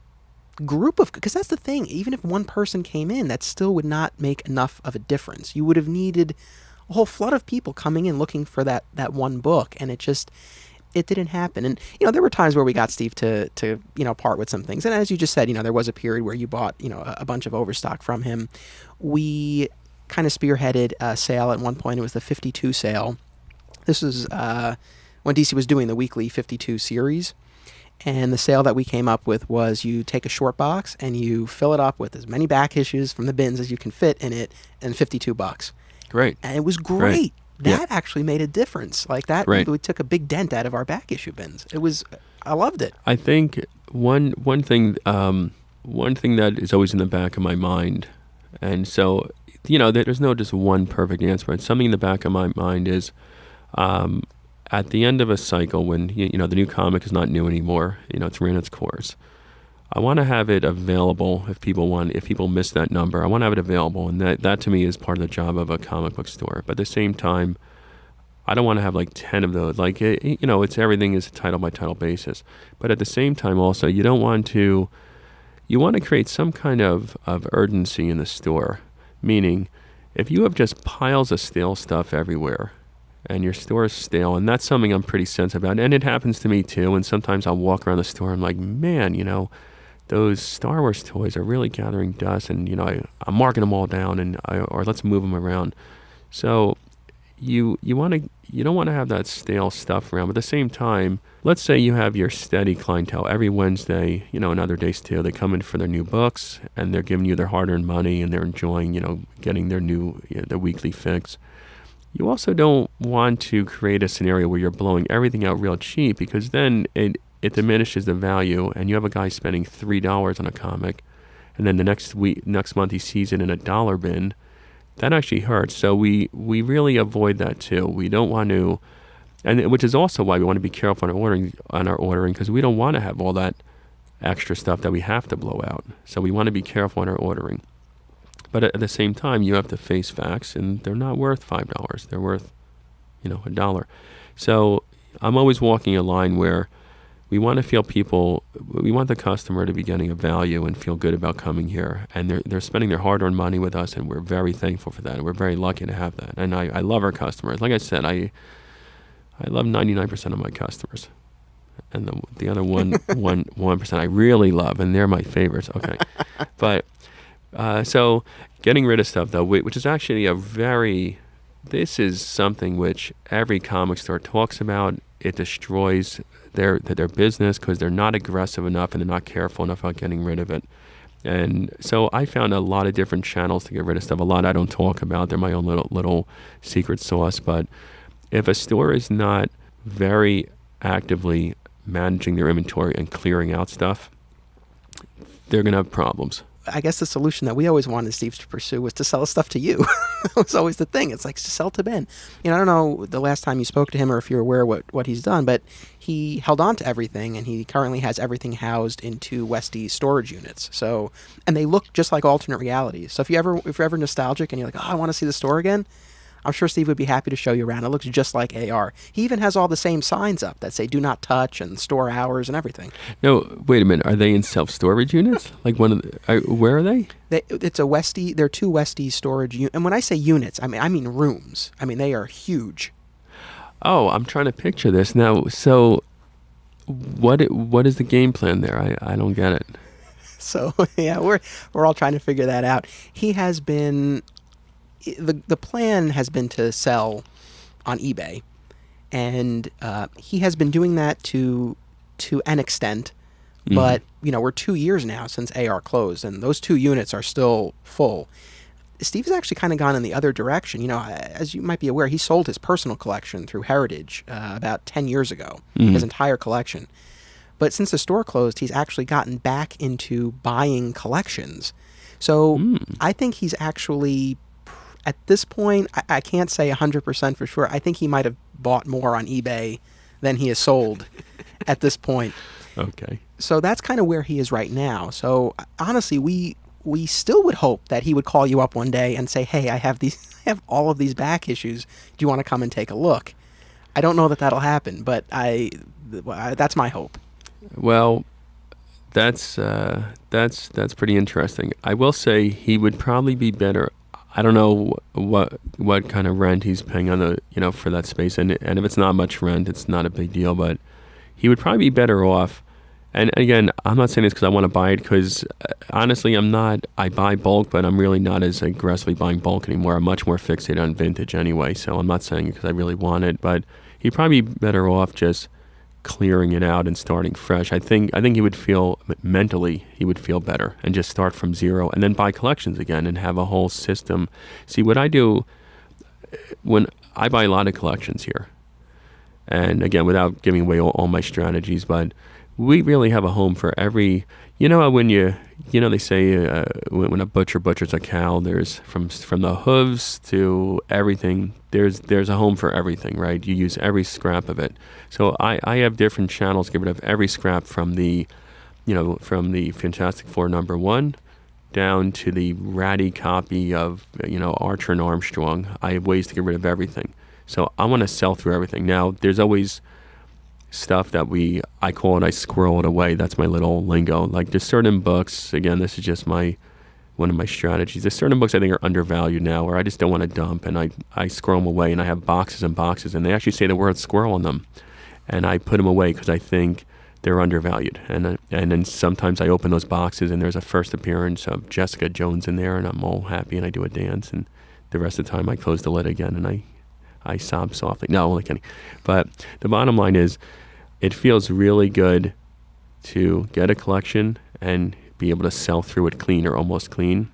group of, because that's the thing, even if one person came in, that still would not make enough of a difference. You would have needed a whole flood of people coming in looking for that one book, and it didn't happen. And there were times where we got Steve to part with some things, and as you just said, there was a period where you bought a bunch of overstock from him. We kind of spearheaded a sale at one point. It was the 52 sale. This was when DC was doing the weekly 52 series. And the sale that we came up with was you take a short box and you fill it up with as many back issues from the bins as you can fit in it, and $52. Great. And it was great. That actually made a difference. Like that, we took a big dent out of our back issue bins. I loved it. I think one thing that is always in the back of my mind, and so there's no just one perfect answer, but something in the back of my mind is, at the end of a cycle, when the new comic is not new anymore, it's ran its course, I want to have it available if people miss that number. I want to have it available, and that to me is part of the job of a comic book store. But at the same time, I don't want to have like 10 of those. Like it's everything is a title by title basis. But at the same time, also you want to create some kind of urgency in the store. Meaning, if you have just piles of stale stuff everywhere, and your store is stale, and that's something I'm pretty sensitive about, and it happens to me too, and sometimes I'll walk around the store and I'm like, man, those Star Wars toys are really gathering dust, and I'm marking them all down, or let's move them around. So you don't want to have that stale stuff around, but at the same time, let's say you have your steady clientele every Wednesday, and other days too, they come in for their new books, and they're giving you their hard-earned money, and they're enjoying, getting their new, their weekly fix. You also don't want to create a scenario where you're blowing everything out real cheap, because then it diminishes the value, and you have a guy spending $3 on a comic, and then the next month he sees it in a $1 bin. That actually hurts. So we really avoid that too. We don't want to, and which is also why we want to be careful on our ordering, because we don't want to have all that extra stuff that we have to blow out. So we want to be careful on our ordering. But at the same time, you have to face facts, and they're not worth $5. They're worth, $1. So I'm always walking a line where we want the customer to be getting a value and feel good about coming here. And they're spending their hard-earned money with us, and we're very thankful for that. And we're very lucky to have that. And I love our customers. Like I said, I love 99% of my customers. And the other 1% I really love, and they're my favorites. Okay. But... so getting rid of stuff, though, which is actually this is something which every comic store talks about. It destroys their business because they're not aggressive enough and they're not careful enough about getting rid of it. And so I found a lot of different channels to get rid of stuff. A lot I don't talk about. They're my own little secret sauce. But if a store is not very actively managing their inventory and clearing out stuff, they're going to have problems. I guess the solution that we always wanted Steve to pursue was to sell his stuff to you. That was always the thing. It's like, to sell to Ben. I don't know the last time you spoke to him or if you're aware what he's done, but he held on to everything, and he currently has everything housed in 2 Westie storage units. So, and they look just like alternate realities. So if you're ever nostalgic and you're like, oh, I want to see the store again, I'm sure Steve would be happy to show you around. It looks just like AR. He even has all the same signs up that say "Do not touch" and store hours and everything. No, wait a minute. Are they in self-storage units? Like where are they? It's a Westie. They're two Westie storage units. And when I say units, I mean rooms. I mean, they are huge. Oh, I'm trying to picture this now. So, what is the game plan there? I don't get it. So yeah, we're all trying to figure that out. He has been the plan has been to sell on eBay, and he has been doing that to an extent. But we're 2 years now since AR closed, and those 2 units are still full. Steve's actually kind of gone in the other direction. As you might be aware, he sold his personal collection through Heritage about 10 years ago, his entire collection. But since the store closed, he's actually gotten back into buying collections. So I think he's actually, at this point, I can't say 100% for sure. I think he might have bought more on eBay than he has sold at this point. Okay. So that's kind of where he is right now. So honestly, we still would hope that he would call you up one day and say, "Hey, I have all of these back issues. Do you want to come and take a look?" I don't know that that'll happen, but that's my hope. Well, that's pretty interesting. I will say he would probably be better. I don't know what kind of rent he's paying on for that space, and if it's not much rent, it's not a big deal. But he would probably be better off. And again, I'm not saying this because I want to buy it, because honestly, I buy bulk, but I'm really not as aggressively buying bulk anymore. I'm much more fixated on vintage anyway, so I'm not saying it because I really want it, but he'd probably be better off just clearing it out and starting fresh. I think he would feel, mentally, he would feel better and just start from zero and then buy collections again and have a whole system. See, what I do when I buy a lot of collections here, and again, without giving away all my strategies, but we really have a home for every, when they say when a butchers a cow, there's from the hooves to everything, there's a home for everything, right? You use every scrap of it. So I have different channels to get rid of every scrap from the Fantastic Four #1 down to the ratty copy of, Archer and Armstrong. I have ways to get rid of everything. So I want to sell through everything. Now, there's always stuff that I squirrel it away. That's my little lingo. Like, there's certain books, again, this is just one of my strategies. There's certain books I think are undervalued now, where I just don't want to dump, and I squirrel them away, and I have boxes and boxes, and they actually say the word squirrel in them. And I put them away because I think they're undervalued. And then sometimes I open those boxes, and there's a first appearance of Jessica Jones in there, and I'm all happy, and I do a dance, and the rest of the time I close the lid again, and I sob softly. No, only kidding. But the bottom line is, it feels really good to get a collection and be able to sell through it clean or almost clean.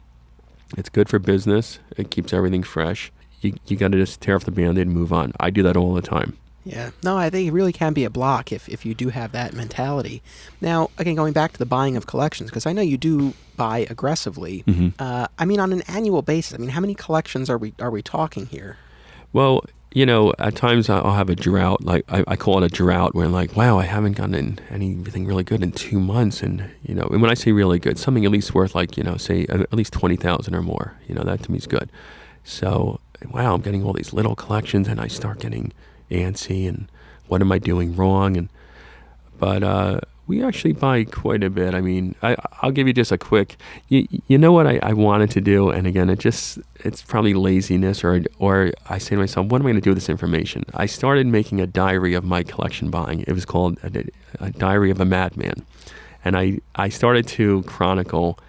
It's good for business. It keeps everything fresh. You got to just tear off the Band-Aid and move on. I do that all the time. Yeah. No, I think it really can be a block if you do have that mentality. Now, again, going back to the buying of collections, because I know you do buy aggressively. On an annual basis, how many collections are we talking here? Well, at times I'll have a drought, like I call it a drought, where I'm like, wow, I haven't gotten anything really good in 2 months. And, and when I say really good, something at least worth say at least 20,000 or more, that to me is good. So, wow, I'm getting all these little collections, and I start getting antsy, and what am I doing wrong? But we actually buy quite a bit. I'll give you just a quick, you know what I wanted to do, and again, it's probably laziness, or I say to myself, what am I going to do with this information? I started making a diary of my collection buying. It was called a Diary of a Madman. And I started to chronicle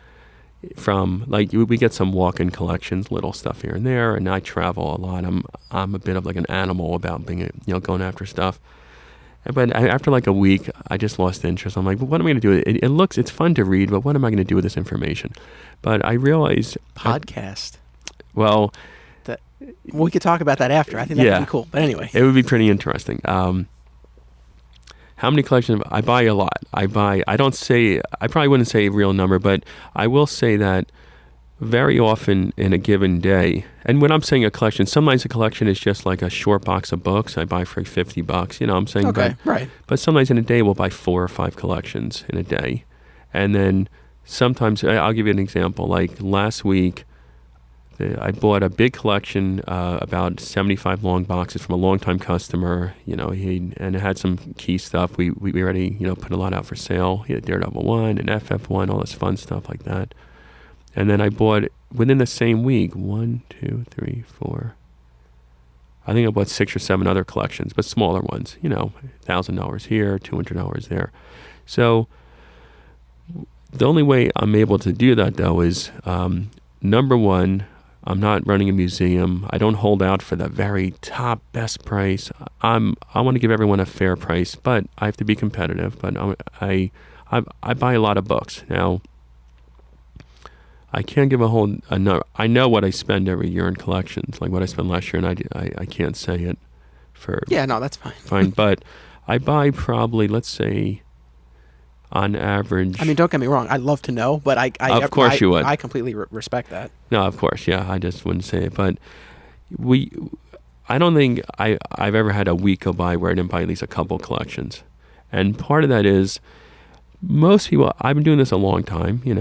from, we get some walk-in collections, little stuff here and there, and I travel a lot. I'm a bit of like an animal about being, going after stuff. But after a week, I just lost interest. I'm like, well, what am I going to do with it? It's fun to read, but what am I going to do with this information? But I realized... Podcast. We could talk about that after. I think that would be cool. But anyway. It would be pretty interesting. How many collections? I buy a lot. I probably wouldn't say a real number, but I will say that very often in a given day, and when I'm saying a collection, sometimes a collection is just like a short box of books I buy for $50. I'm saying, okay, right. But sometimes in a day we'll buy 4 or 5 collections in a day, and then sometimes I'll give you an example. Like last week, I bought a big collection, about 75 long boxes from a longtime customer. And it had some key stuff. We already put a lot out for sale. He had Daredevil 1 and FF1, all this fun stuff like that. And then I bought within the same week 1, 2, 3, 4. I think I bought 6 or 7 other collections, but smaller ones. $1,000 here, $200 there. So the only way I'm able to do that though is number one. I'm not running a museum. I don't hold out for the very top best price. I want to give everyone a fair price, but I have to be competitive. But I buy a lot of books. Now, I can't give a whole number. I know what I spend every year in collections, like what I spent last year, and I can't say it for... Yeah, no, that's fine. Fine, but I buy probably, let's say, on average... I mean, don't get me wrong. I'd love to know, but Of course you would. I completely respect that. No, of course, yeah. I just wouldn't say it. But I don't think I've ever had a week go by where I didn't buy at least a couple collections. And part of that is most people... I've been doing this a long time. We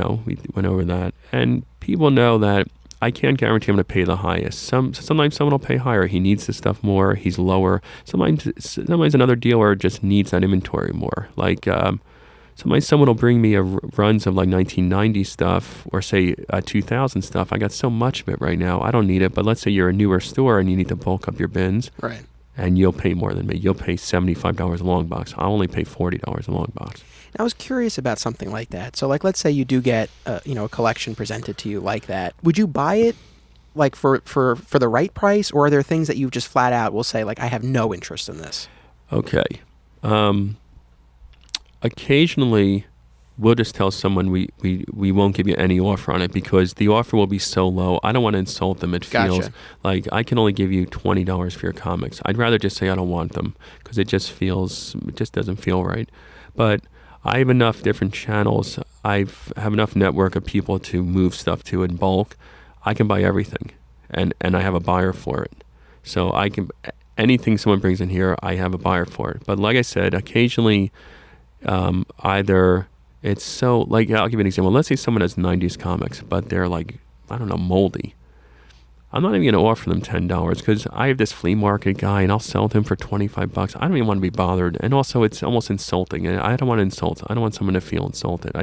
went over that. And people know that I can't guarantee I'm going to pay the highest. Sometimes someone will pay higher. He needs this stuff more. He's lower. Sometimes another dealer just needs that inventory more. Like... Sometimes someone will bring me runs of like 1990 stuff or say 2000 stuff. I got so much of it right now. I don't need it. But let's say you're a newer store and you need to bulk up your bins. Right. And you'll pay more than me. You'll pay $75 a long box. I'll only pay $40 a long box. I was curious about something like that. So like, let's say you do get a collection presented to you like that. Would you buy it like for the right price, or are there things that you just flat out will say like, I have no interest in this? Okay. Occasionally, we'll just tell someone we won't give you any offer on it because the offer will be so low. I don't want to insult them. It feels Gotcha. like I can only give you $20 for your comics. I'd rather just say I don't want them because it just doesn't feel right. But I have enough different channels. I have enough network of people to move stuff to in bulk. I can buy everything, and I have a buyer for it. So I can anything someone brings in here, I have a buyer for it. But like I said, occasionally. Either it's so like I'll give you an example. Let's say someone has 90s comics, but they're like moldy. I'm not even going to offer them $10 because I have this flea market guy and I'll sell to him for $25. I don't even want to be bothered, and also it's almost insulting. And I don't want to insult. I don't want someone to feel insulted. I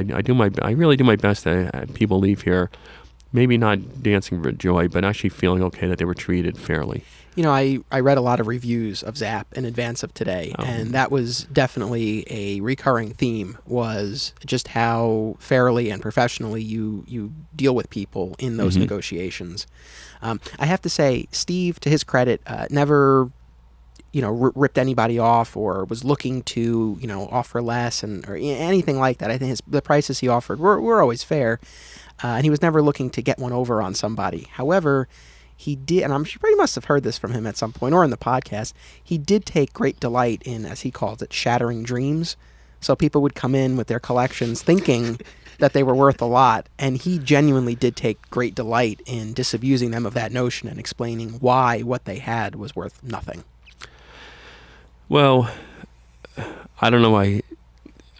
really do my best to have people leave here, maybe not dancing for joy, but actually feeling okay that they were treated fairly. I read a lot of reviews of Zapp in advance of today, and that was definitely a recurring theme, was just how fairly and professionally you deal with people in those negotiations. I have to say, Steve, to his credit, never ripped anybody off or was looking to offer less or anything like that. I think the prices he offered were always fair, and he was never looking to get one over on somebody. However, he did, and I'm sure you must have heard this from him at some point or in the podcast, he did take great delight in, as he calls it, shattering dreams. So people would come in with their collections thinking that they were worth a lot, and he genuinely did take great delight in disabusing them of that notion and explaining why what they had was worth nothing. Well, I don't know why.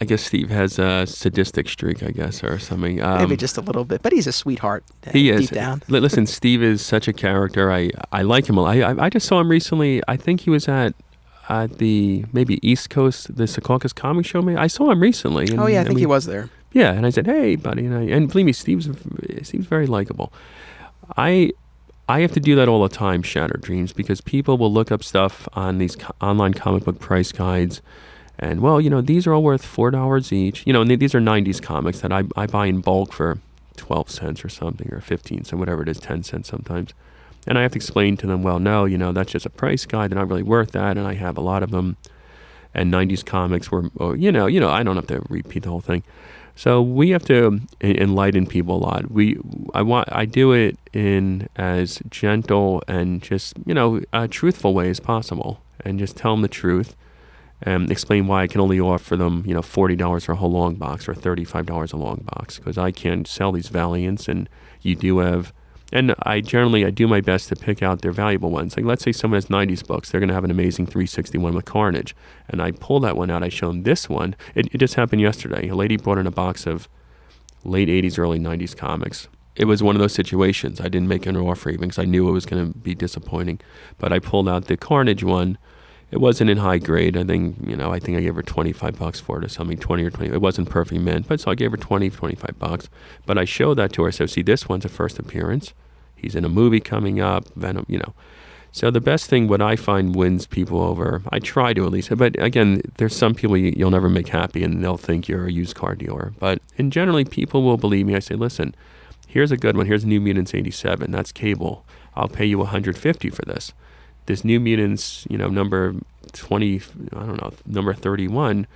I guess Steve has a sadistic streak, I guess, or something. Maybe just a little bit, but he's a sweetheart. He is. Deep down. Listen, Steve is such a character. I like him a lot. I just saw him recently. I think he was at the maybe East Coast, the Secaucus Comic Show. Maybe I saw him recently. And, I think he was there. Yeah, and I said, "Hey, buddy," and believe me, Steve's very likable. I have to do that all the time, shatter dreams, because people will look up stuff on these online comic book price guides. And, these are all worth $4 each. And these are 90s comics that I buy in bulk for 12 cents or something, or 15 cents, whatever it is, 10 cents sometimes. And I have to explain to them, well, no, that's just a price guide. They're not really worth that, and I have a lot of them. And 90s comics were, I don't have to repeat the whole thing. So we have to enlighten people a lot. I do it in as gentle and just, truthful way as possible, and just tell them the truth. And explain why I can only offer them, $40 for a whole long box or $35 a long box, because I can't sell these Valiants, and you do have. And I do my best to pick out their valuable ones. Like, let's say someone has 90s books, they're going to have an amazing 361 with Carnage, and I pull that one out. I show them this one. It just happened yesterday. A lady brought in a box of late 80s, early 90s comics, it was one of those situations. I didn't make an offer even because I knew it was going to be disappointing. But I pulled out the Carnage one. It wasn't in high grade. I think I gave her $25 for it or something, 20 or 20. It wasn't perfect mint, but so I gave her $25. But I showed that to her. So see, this one's a first appearance. He's in a movie coming up, Venom, So the best thing, what I find wins people over, I try to at least, but again, there's some people you'll never make happy and they'll think you're a used car dealer. But generally, people will believe me. I say, listen, here's a good one. Here's New Mutants 87. That's cable. I'll pay you $150 for this. This New Mutants, number 20, number 31,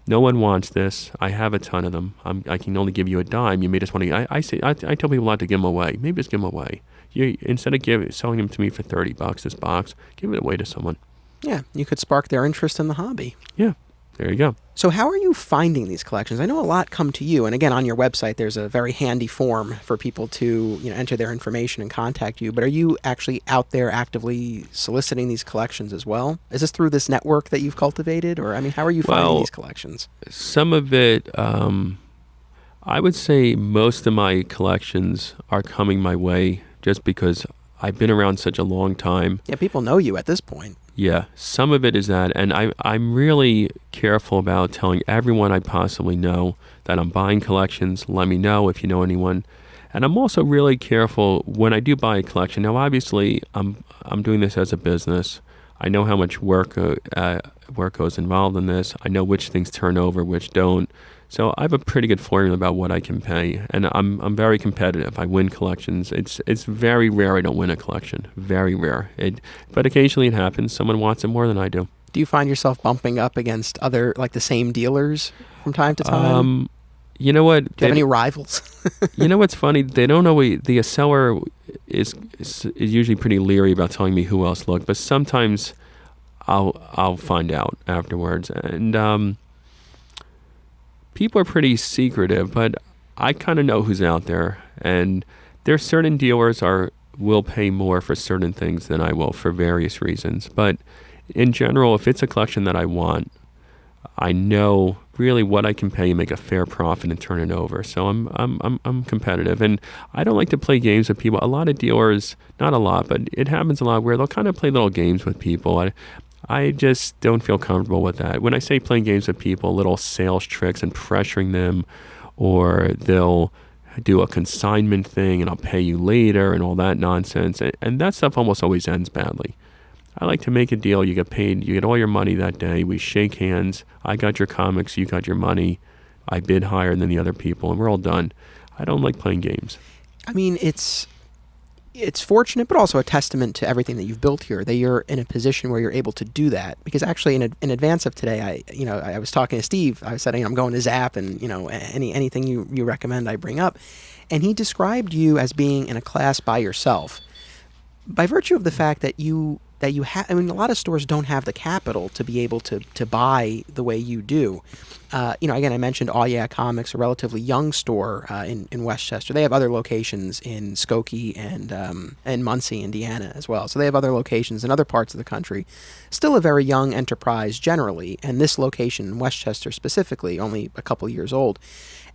no one wants this. I have a ton of them. I can only give you a dime. You may just want to, I tell people not to give them away. Maybe just give them away. Instead of selling them to me for $30, this box, give it away to someone. Yeah, you could spark their interest in the hobby. Yeah, there you go. So how are you finding these collections? I know a lot come to you, and again, on your website, there's a very handy form for people to enter their information and contact you. But are you actually out there actively soliciting these collections as well? Is this through this network that you've cultivated, or how are you finding these collections? Some of it, I would say, most of my collections are coming my way just because I've been around such a long time. Yeah, people know you at this point. Yeah, some of it is that, and I'm really careful about telling everyone I possibly know that I'm buying collections. Let me know if you know anyone. And I'm also really careful when I do buy a collection. Now, obviously, I'm doing this as a business. I know how much work goes involved in this. I know which things turn over, which don't. So I have a pretty good formula about what I can pay, and I'm very competitive. I win collections. It's very rare I don't win a collection. Very rare. But occasionally it happens. Someone wants it more than I do. Do you find yourself bumping up against other, the same dealers from time to time? You know what? Do you have any rivals? You know what's funny? They don't know. The seller is usually pretty leery about telling me who else looked, but sometimes I'll find out afterwards. And people are pretty secretive, but I kind of know who's out there. And there's certain dealers will pay more for certain things than I will for various reasons. But in general, if it's a collection that I want, I know really what I can pay and make a fair profit and turn it over. So I'm competitive, and I don't like to play games with people. A lot of dealers, not a lot, but it happens a lot where they'll kind of play little games with people. I just don't feel comfortable with that. When I say playing games with people, little sales tricks and pressuring them, or they'll do a consignment thing and I'll pay you later and all that nonsense. And that stuff almost always ends badly. I like to make a deal. You get paid. You get all your money that day. We shake hands. I got your comics. You got your money. I bid higher than the other people, and we're all done. I don't like playing games. I mean, it's fortunate, but also a testament to everything that you've built here, that you're in a position where you're able to do that. Because actually, in advance of today, I was talking to Steve. I said, I'm going to Zapp, and anything you recommend, I bring up. And he described you as being in a class by yourself, by virtue of the fact that you have. I mean, a lot of stores don't have the capital to be able to buy the way you do. Again, I mentioned All Yeah Comics, a relatively young store in Westchester. They have other locations in Skokie and Muncie, Indiana as well. So they have other locations in other parts of the country. Still a very young enterprise generally, and this location in Westchester specifically, only a couple years old.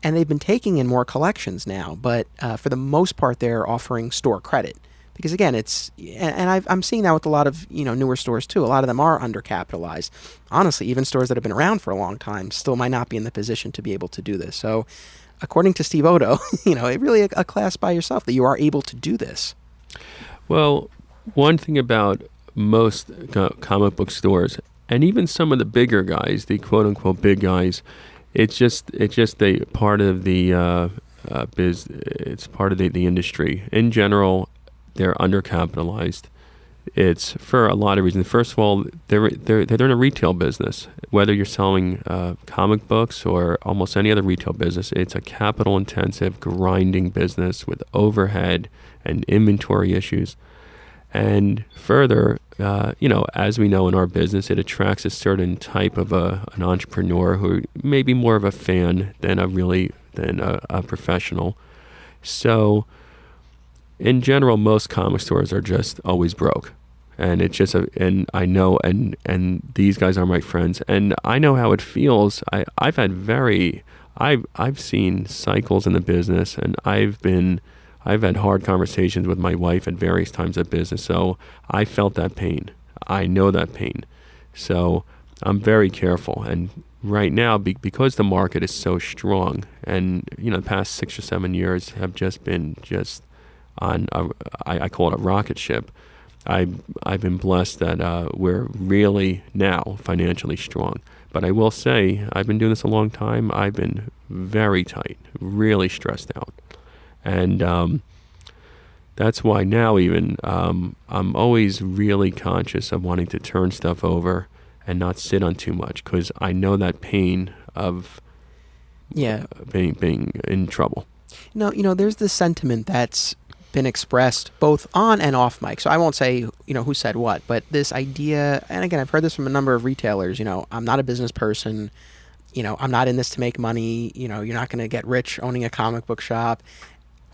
And they've been taking in more collections now, but for the most part, they're offering store credit. Because again, I'm seeing that with a lot of newer stores too. A lot of them are undercapitalized. Honestly, even stores that have been around for a long time still might not be in the position to be able to do this. So, according to Steve Odo, it really a class by yourself that you are able to do this. Well, one thing about most comic book stores, and even some of the bigger guys, the quote unquote big guys, it's just a part of the it's part of the industry in general. They're undercapitalized. It's for a lot of reasons. First of all, they're in a retail business. Whether you're selling comic books or almost any other retail business, it's a capital-intensive, grinding business with overhead and inventory issues. And further, as we know in our business, it attracts a certain type of an entrepreneur who may be more of a fan than a professional. So, in general, most comic stores are just always broke, and it's just and I know, and these guys are my friends, and I know how it feels. I've seen cycles in the business, and I've been I've had hard conversations with my wife at various times of business, so I felt that pain. I know that pain. So I'm very careful. And right now, because the market is so strong, and the past 6 or 7 years have just been on, I call it a rocket ship. I've been blessed that we're really now financially strong. But I will say, I've been doing this a long time. I've been very tight, really stressed out. And that's why now even I'm always really conscious of wanting to turn stuff over and not sit on too much, because I know that pain of being in trouble. No, there's this sentiment that's been expressed both on and off mic. So I won't say, who said what, but this idea, and again, I've heard this from a number of retailers, I'm not a business person, I'm not in this to make money, you're not going to get rich owning a comic book shop.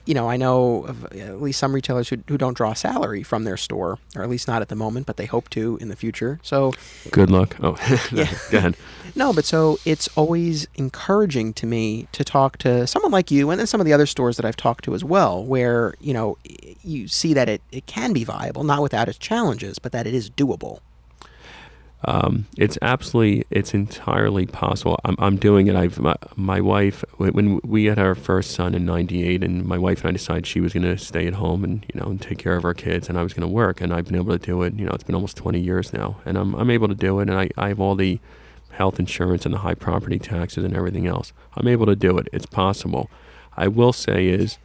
I know of at least some retailers who don't draw salary from their store, or at least not at the moment, but they hope to in the future. So good luck. Oh, yeah. Go ahead. No, but so it's always encouraging to me to talk to someone like you, and then some of the other stores that I've talked to as well, where, you see that it can be viable, not without its challenges, but that it is doable. It's entirely possible. I'm doing it. My wife, when we had our first son in '98, and my wife and I decided she was going to stay at home and take care of our kids, and I was going to work, and I've been able to do it. It's been almost 20 years now, and I'm able to do it, and I have all the health insurance and the high property taxes and everything else. I'm able to do it. It's possible. I will say is,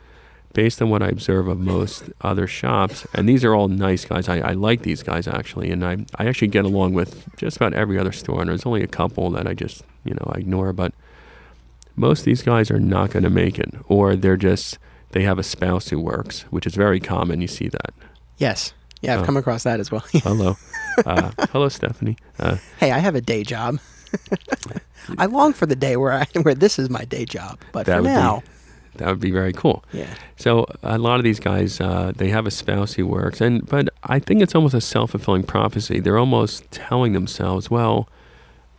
based on what I observe of most other shops, and these are all nice guys. I like these guys actually, and I actually get along with just about every other store, and there's only a couple that I just, I ignore, but most of these guys are not going to make it, or they have a spouse who works, which is very common. You see that. Yes. Yeah, I've come across that as well. Hello. Hello, Stephanie. Hey, I have a day job. I long for the day where this is my day job, but for now... That would be very cool. Yeah. So a lot of these guys, they have a spouse who works, but I think it's almost a self-fulfilling prophecy. They're almost telling themselves, well,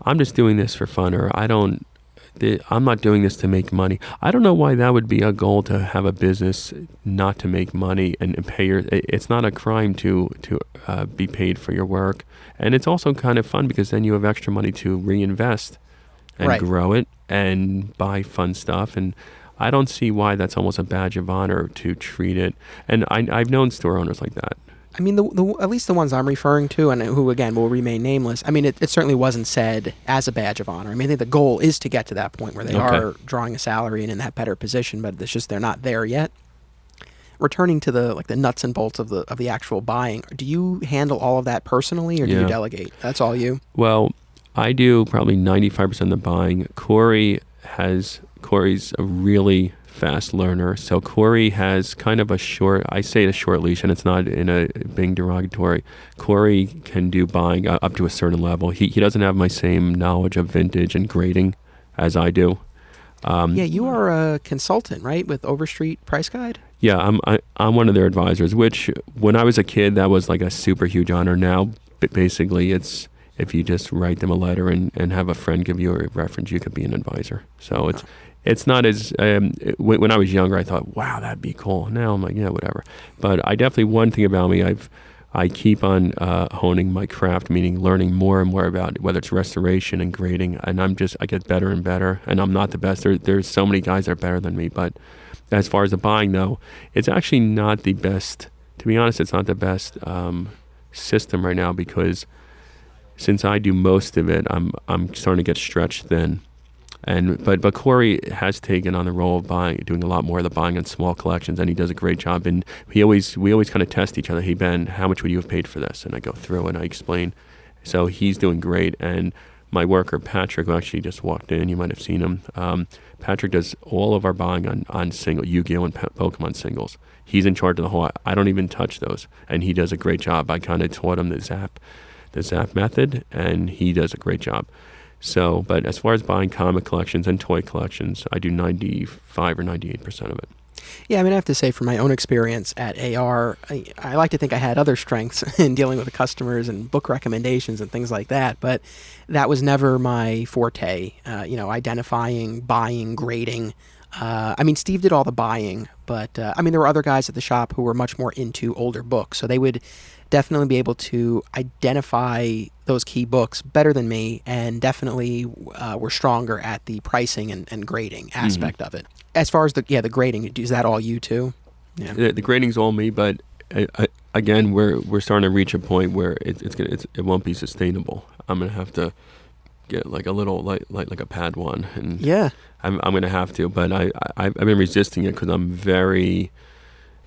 I'm just doing this for fun, or I'm not doing this to make money. I don't know why that would be a goal, to have a business not to make money and pay it's not a crime to be paid for your work. And it's also kind of fun because then you have extra money to reinvest and grow it and buy fun stuff. And I don't see why that's almost a badge of honor to treat it. And I've known store owners like that. I mean, at least the ones I'm referring to, and who, again, will remain nameless, I mean, it certainly wasn't said as a badge of honor. I mean, I think the goal is to get to that point where they are drawing a salary and in that better position, but it's just they're not there yet. Returning to the nuts and bolts of the actual buying, do you handle all of that personally, or do you delegate? That's all you? Well, I do probably 95% of the buying. Corey's a really fast learner. So Corey has kind of a short leash, and it's not in a being derogatory. Corey can do buying up to a certain level. He doesn't have my same knowledge of vintage and grading as I do. You are a consultant, right, with Overstreet Price Guide? Yeah, I'm one of their advisors, which when I was a kid, that was like a super huge honor. Now, basically, it's if you just write them a letter and have a friend give you a reference, you could be an advisor. So it's not as, when I was younger, I thought, wow, that'd be cool. Now I'm like, yeah, whatever. But I definitely, one thing about me, I keep on honing my craft, meaning learning more and more about whether it's restoration and grading, and I get better and better, and I'm not the best. There's so many guys that are better than me, but as far as the buying, though, it's actually not the best, to be honest, it's not the best system right now, because since I do most of it, I'm starting to get stretched thin. But Corey has taken on the role of doing a lot more of the buying on small collections, and he does a great job. And we always kind of test each other. Hey, Ben, how much would you have paid for this? And I go through and I explain. So he's doing great. And my worker, Patrick, who actually just walked in, you might have seen him. Patrick does all of our buying on single Yu-Gi-Oh! And Pokemon singles. He's in charge of the whole. I don't even touch those, and he does a great job. I kind of taught him the Zapp method, and he does a great job. So, but as far as buying comic collections and toy collections, I do 95 or 98% of it. Yeah, I mean, I have to say, from my own experience at AR, I like to think I had other strengths in dealing with the customers and book recommendations and things like that, but that was never my forte. Identifying, buying, grading, I mean, Steve did all the buying, but I mean, there were other guys at the shop who were much more into older books, so they would definitely be able to identify those key books better than me, and definitely were stronger at the pricing and grading aspect of it. As far as the grading, is that all you too? Yeah. The grading's all me, but again, we're starting to reach a point where it won't be sustainable. I'm gonna have to get like a little like a Padawan, and Yeah. I'm gonna have to. But I've been resisting it because I'm very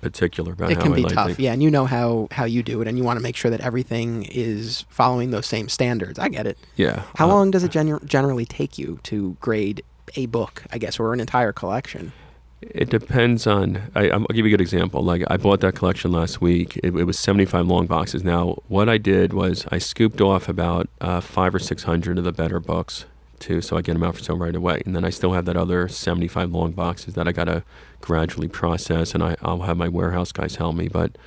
particular about It how can I be like tough, things. yeah, and you know how you do it, and you want to make sure that everything is following those same standards. I get it. Yeah. How long does it generally take you to grade a book, I guess, or an entire collection? It depends on. I'll give you a good example. Like I bought that collection last week. It was 75 long boxes. Now, what I did was I scooped off about 500 or 600 of the better books too, so I get them out for sale right away. And then I still have that other 75 long boxes that I gotta gradually process, and I'll have my warehouse guys help me. But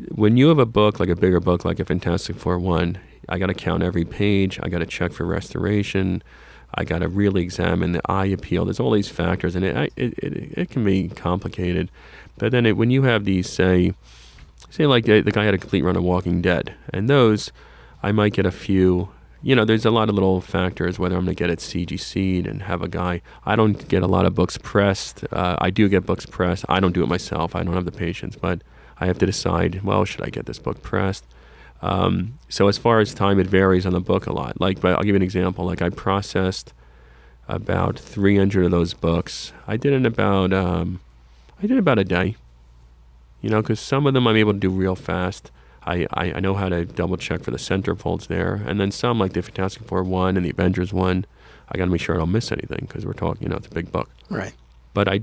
when you have a book, like a bigger book, like a Fantastic Four one, I gotta count every page. I gotta check for restoration. I got to really examine the eye appeal. There's all these factors, and it can be complicated. But then when you have these, say like the guy had a complete run of Walking Dead, and those, I might get a few. There's a lot of little factors, whether I'm going to get it CGC'd and have a guy. I don't get a lot of books pressed. I do get books pressed. I don't do it myself. I don't have the patience, but I have to decide, well, should I get this book pressed? So as far as time, it varies on the book a lot. But I'll give you an example. Like I processed about 300 of those books. I did it in about a day. Because some of them I'm able to do real fast. I know how to double check for the centerfolds there, and then some like the Fantastic Four 1 and the Avengers 1, I got to make sure I don't miss anything because we're talking, it's a big book. Right. But I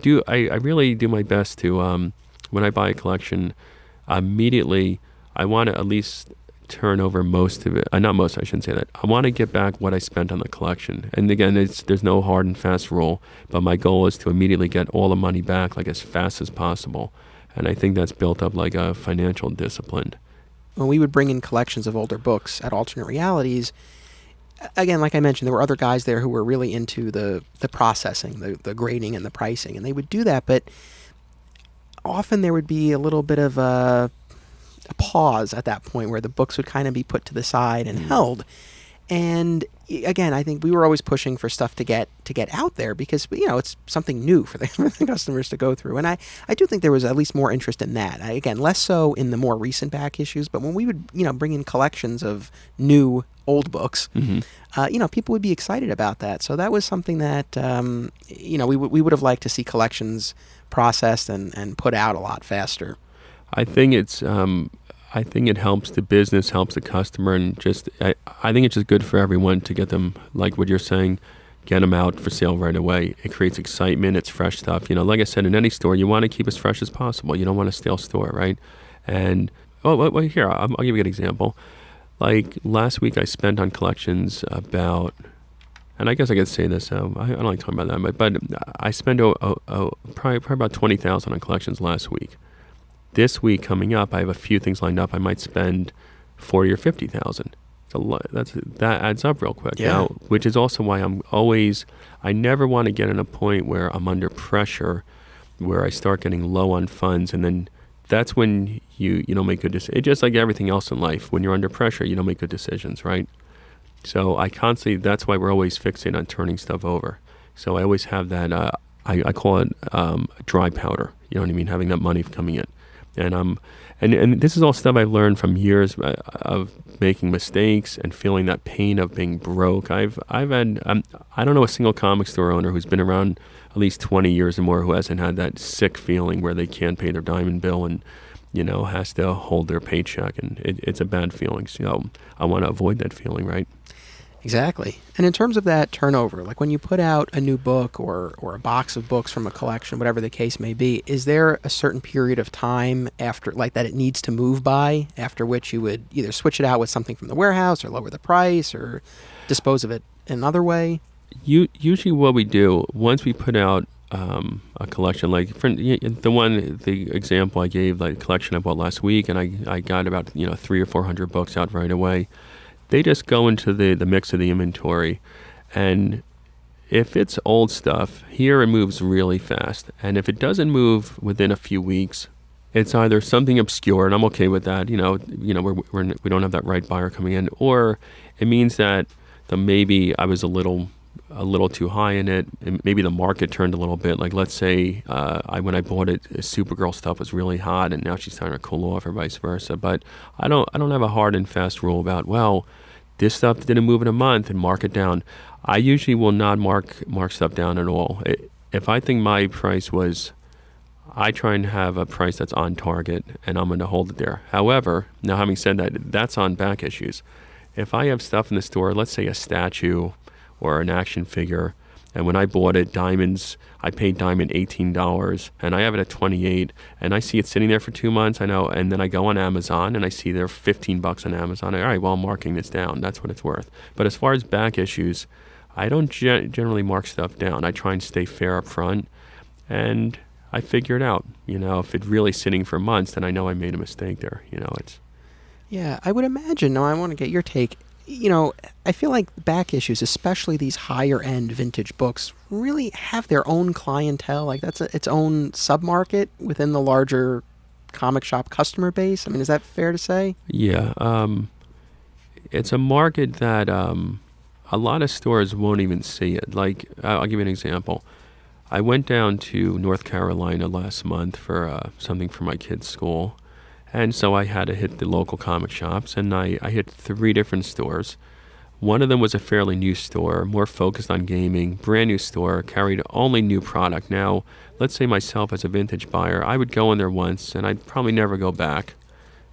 really do my best to when I buy a collection, immediately I want to at least turn over most of it. Not most, I shouldn't say that. I want to get back what I spent on the collection. And again, there's no hard and fast rule, but my goal is to immediately get all the money back like as fast as possible. And I think that's built up like a financial discipline. When we would bring in collections of older books at Alternate Realities, again, like I mentioned, there were other guys there who were really into the processing, the grading and the pricing, and they would do that, but often there would be a little bit of a pause at that point where the books would kind of be put to the side and held. And again, I think we were always pushing for stuff to get out there because it's something new for the customers to go through. And I do think there was at least more interest in that. Again, less so in the more recent back issues, but when we would bring in collections of new old books, people would be excited about that. So that was something that we would have liked to see collections processed and put out a lot faster. I think I think it helps the business, helps the customer, and I think it's just good for everyone to get them, like what you're saying, get them out for sale right away. It creates excitement. It's fresh stuff. Like I said, in any store, you want to keep as fresh as possible. You don't want a stale store, right? And here, I'll give you an example. Like last week, I spent on collections about, and I guess I could say this. I don't like talking about that, but I spent probably about $20,000 on collections last week. This week coming up, I have a few things lined up. I might spend $40,000 or $50,000. That adds up real quick. Yeah. Now, which is also why I never want to get in a point where I'm under pressure, where I start getting low on funds, and then that's when you don't make good decisions. It's just like everything else in life. When you're under pressure, you don't make good decisions, right? So that's why we're always fixated on turning stuff over. So I always have that, I call it dry powder. You know what I mean? Having that money coming in. And this is all stuff I've learned from years of making mistakes and feeling that pain of being broke. I've had I don't know a single comic store owner who's been around at least 20 years or more who hasn't had that sick feeling where they can't pay their diamond bill and has to hold their paycheck, and it's a bad feeling. So I want to avoid that feeling, right? Exactly. And in terms of that turnover, like when you put out a new book or a box of books from a collection, whatever the case may be, is there a certain period of time after, like, that it needs to move by, after which you would either switch it out with something from the warehouse or lower the price or dispose of it another way? Usually what we do, once we put out a collection, like the example I gave, like collection I bought last week, and I got about 300 or 400 books out right away. They just go into the mix of the inventory, and if it's old stuff, here it moves really fast. And if it doesn't move within a few weeks, it's either something obscure, and I'm okay with that. We don't have that right buyer coming in, or it means that maybe I was a little too high in it. And maybe the market turned a little bit. Like let's say when I bought it, Supergirl stuff was really hot, and now she's starting to cool off, or vice versa. But I don't have a hard and fast rule about this stuff didn't move in a month and mark it down. I usually will not mark stuff down at all. If I think my price was, I try and have a price that's on target, and I'm going to hold it there. However, now having said that, that's on back issues. If I have stuff in the store, let's say a statue or an action figure, and when I bought it, diamonds, I paid diamond $18, and I have it at $28, and I see it sitting there for 2 months, I know, and then I go on Amazon, and I see they're $15 on Amazon. All right, well, I'm marking this down. That's what it's worth. But as far as back issues, I don't generally mark stuff down. I try and stay fair up front, and I figure it out. If it's really sitting for months, then I know I made a mistake there. It's... Yeah, I would imagine. Now, I want to get your take. I feel like back issues, especially these higher-end vintage books, really have their own clientele. Like, that's its own sub-market within the larger comic shop customer base. I mean, is that fair to say? Yeah. It's a market that a lot of stores won't even see it. Like, I'll give you an example. I went down to North Carolina last month for something for my kids' school. And so I had to hit the local comic shops, and I hit 3 different stores. One of them was a fairly new store, more focused on gaming, brand new store, carried only new product. Now, let's say myself as a vintage buyer, I would go in there once, and I'd probably never go back.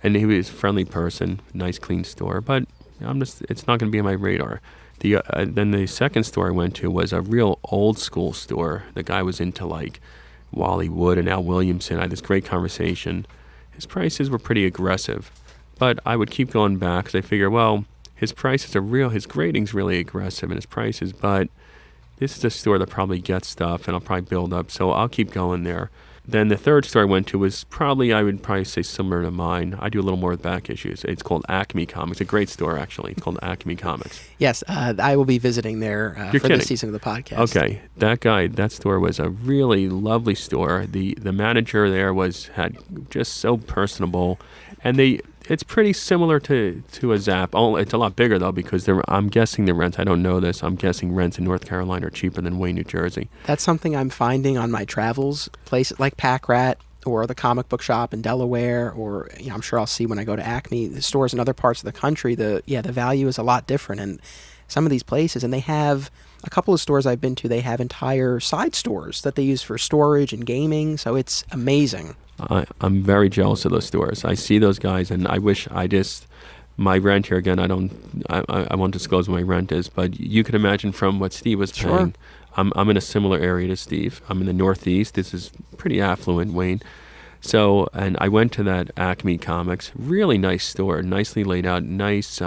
And he was a friendly person, nice, clean store, but it's not going to be on my radar. Then the second store I went to was a real old school store. The guy was into like Wally Wood and Al Williamson. I had this great conversation. His prices were pretty aggressive, but I would keep going back because I figure, well, his grading's really aggressive in his prices, but this is a store that probably gets stuff and I'll probably build up, so I'll keep going there. Then the third store I went to was I would probably say similar to mine. I do a little more with back issues. It's called Acme Comics. A great store, actually. It's called Acme Comics. Yes, I will be visiting there for this season of the podcast. Okay, that store was a really lovely store. The manager there had just so personable, and it's pretty similar to a Zapp. Oh, it's a lot bigger though because I'm guessing the rents. I don't know this. I'm guessing rents in North Carolina are cheaper than Wayne, New Jersey. That's something I'm finding on my travels. Places like Pack Rat or the comic book shop in Delaware, or I'm sure I'll see when I go to Acme. The stores in other parts of the country, the value is a lot different. And some of these places, and they have a couple of stores I've been to. They have entire side stores that they use for storage and gaming. So it's amazing. I'm very jealous of those stores. I see those guys, and I wish my rent here again. I won't disclose what my rent is, but you can imagine from what Steve was paying. Sure. I'm in a similar area to Steve. I'm in the Northeast. This is pretty affluent, Wayne. So, and I went to that Acme Comics, really nice store, nicely laid out, nice,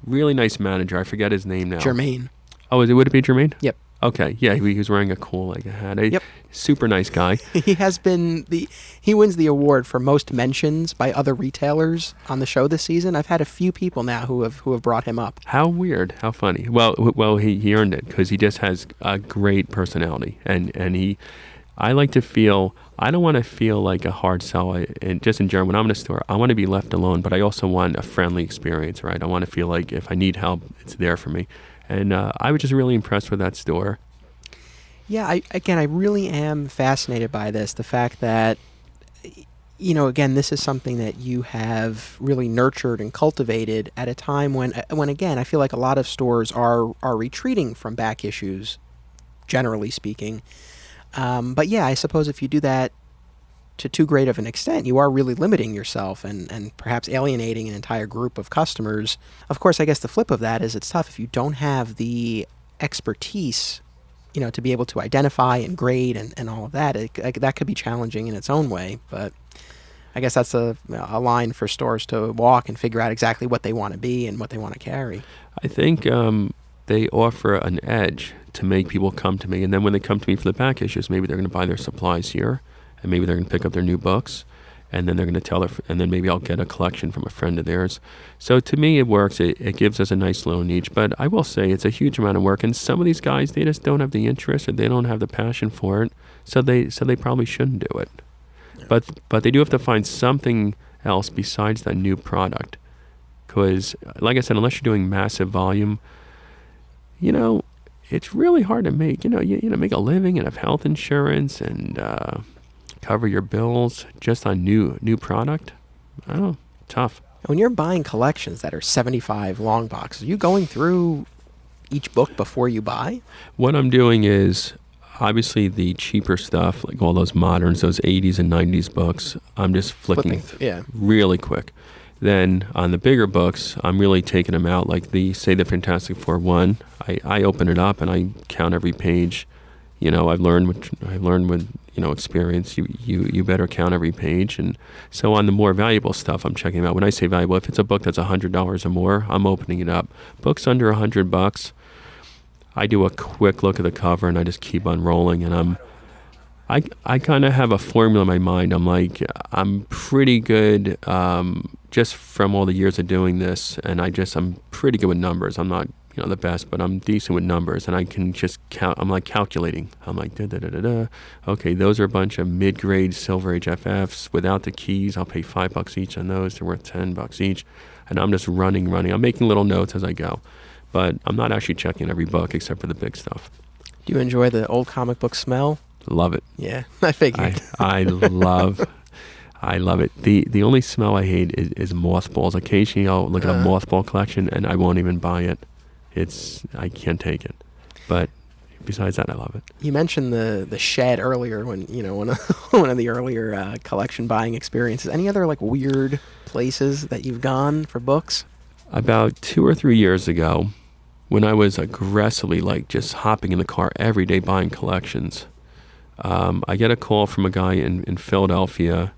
really nice manager. I forget his name now. Jermaine. Oh, would it be Jermaine? Yep. Okay, yeah, he was wearing a cool hat. Yep. Super nice guy. He wins the award for most mentions by other retailers on the show this season. I've had a few people now who have brought him up. How weird, how funny. Well, he earned it because he just has a great personality, and I like to feel. I don't want to feel like a hard sell. And just in general, when I'm in a store, I want to be left alone, but I also want a friendly experience, right? I want to feel like if I need help, it's there for me. And I was just really impressed with that store. Yeah, I really am fascinated by this. The fact that, again, this is something that you have really nurtured and cultivated at a time when again, I feel like a lot of stores are retreating from back issues, generally speaking. But yeah, I suppose if you do that to too great of an extent, you are really limiting yourself and perhaps alienating an entire group of customers. Of course, I guess the flip of that is it's tough if you don't have the expertise, to be able to identify and grade and all of that. That could be challenging in its own way, but I guess that's a line for stores to walk and figure out exactly what they want to be and what they want to carry. I think they offer an edge to make people come to me, and then when they come to me for the back issues, maybe they're going to buy their supplies here, and maybe they're going to pick up their new books, and then they're going to tell and then maybe I'll get a collection from a friend of theirs. So to me, it works. It gives us a nice little niche. But I will say it's a huge amount of work, and some of these guys, they just don't have the interest or they don't have the passion for it, so they probably shouldn't do it. Yeah. But they do have to find something else besides that new product, because like I said, unless you're doing massive volume, it's really hard to make. Make a living and have health insurance and cover your bills just on new product. Oh, tough. When you're buying collections that are 75 long boxes, are you going through each book before you buy? What I'm doing is, obviously the cheaper stuff, like all those moderns, those 80s and 90s books, I'm just flipping really quick. Then on the bigger books, I'm really taking them out. Like the Fantastic Four one, I open it up and I count every page. I've learned with experience. You better count every page. And so on the more valuable stuff, I'm checking them out. When I say valuable, if it's a book that's $100 or more, I'm opening it up. Books under $100, I do a quick look at the cover and I just keep on rolling. And I kind of have a formula in my mind. I'm like, I'm pretty good just from all the years of doing this, and I'm pretty good with numbers. I'm not the best, but I'm decent with numbers, and I can just count. I'm like calculating. I'm like, okay, those are a bunch of mid-grade Silver Age FFs without the keys. I'll pay $5 each on those. They're worth $10 each, and I'm just running. I'm making little notes as I go, but I'm not actually checking every book except for the big stuff. Do you enjoy the old comic book smell? Love it. Yeah, I figured. I love it. The only smell I hate is mothballs. Occasionally I'll look at a mothball collection and I won't even buy it. I can't take it. But besides that, I love it. You mentioned the shed earlier when, one of the earlier collection buying experiences. Any other weird places that you've gone for books? About 2 or 3 years ago, when I was aggressively just hopping in the car every day buying collections, I get a call from a guy in Philadelphia,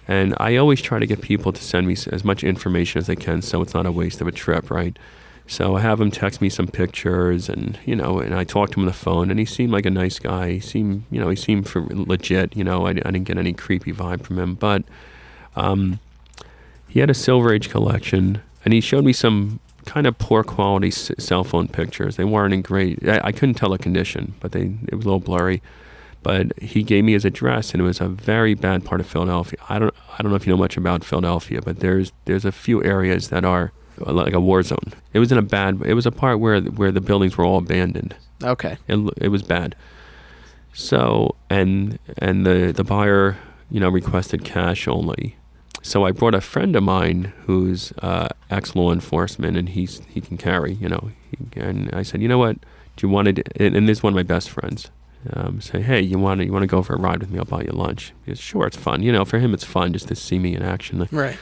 and I always try to get people to send me as much information as they can so it's not a waste of a trip, right? So I have him text me some pictures, and I talked to him on the phone, and he seemed like a nice guy. He seemed for legit. I didn't get any creepy vibe from him, but he had a Silver Age collection, and he showed me some kind of poor quality cell phone pictures. They weren't in great. I couldn't tell the condition, but it was a little blurry. But he gave me his address, and it was a very bad part of Philadelphia. I don't know if you know much about Philadelphia, but there's a few areas that are like a war zone. It was a part where the buildings were all abandoned. Okay. It was bad. So and the buyer requested cash only. So I brought a friend of mine who's ex-law enforcement, and he can carry. And I said, you know what? Do you want to? And this is one of my best friends. Say, hey, you want to go for a ride with me? I'll buy you lunch. He goes, sure, it's fun. For him, it's fun just to see me in action. Right.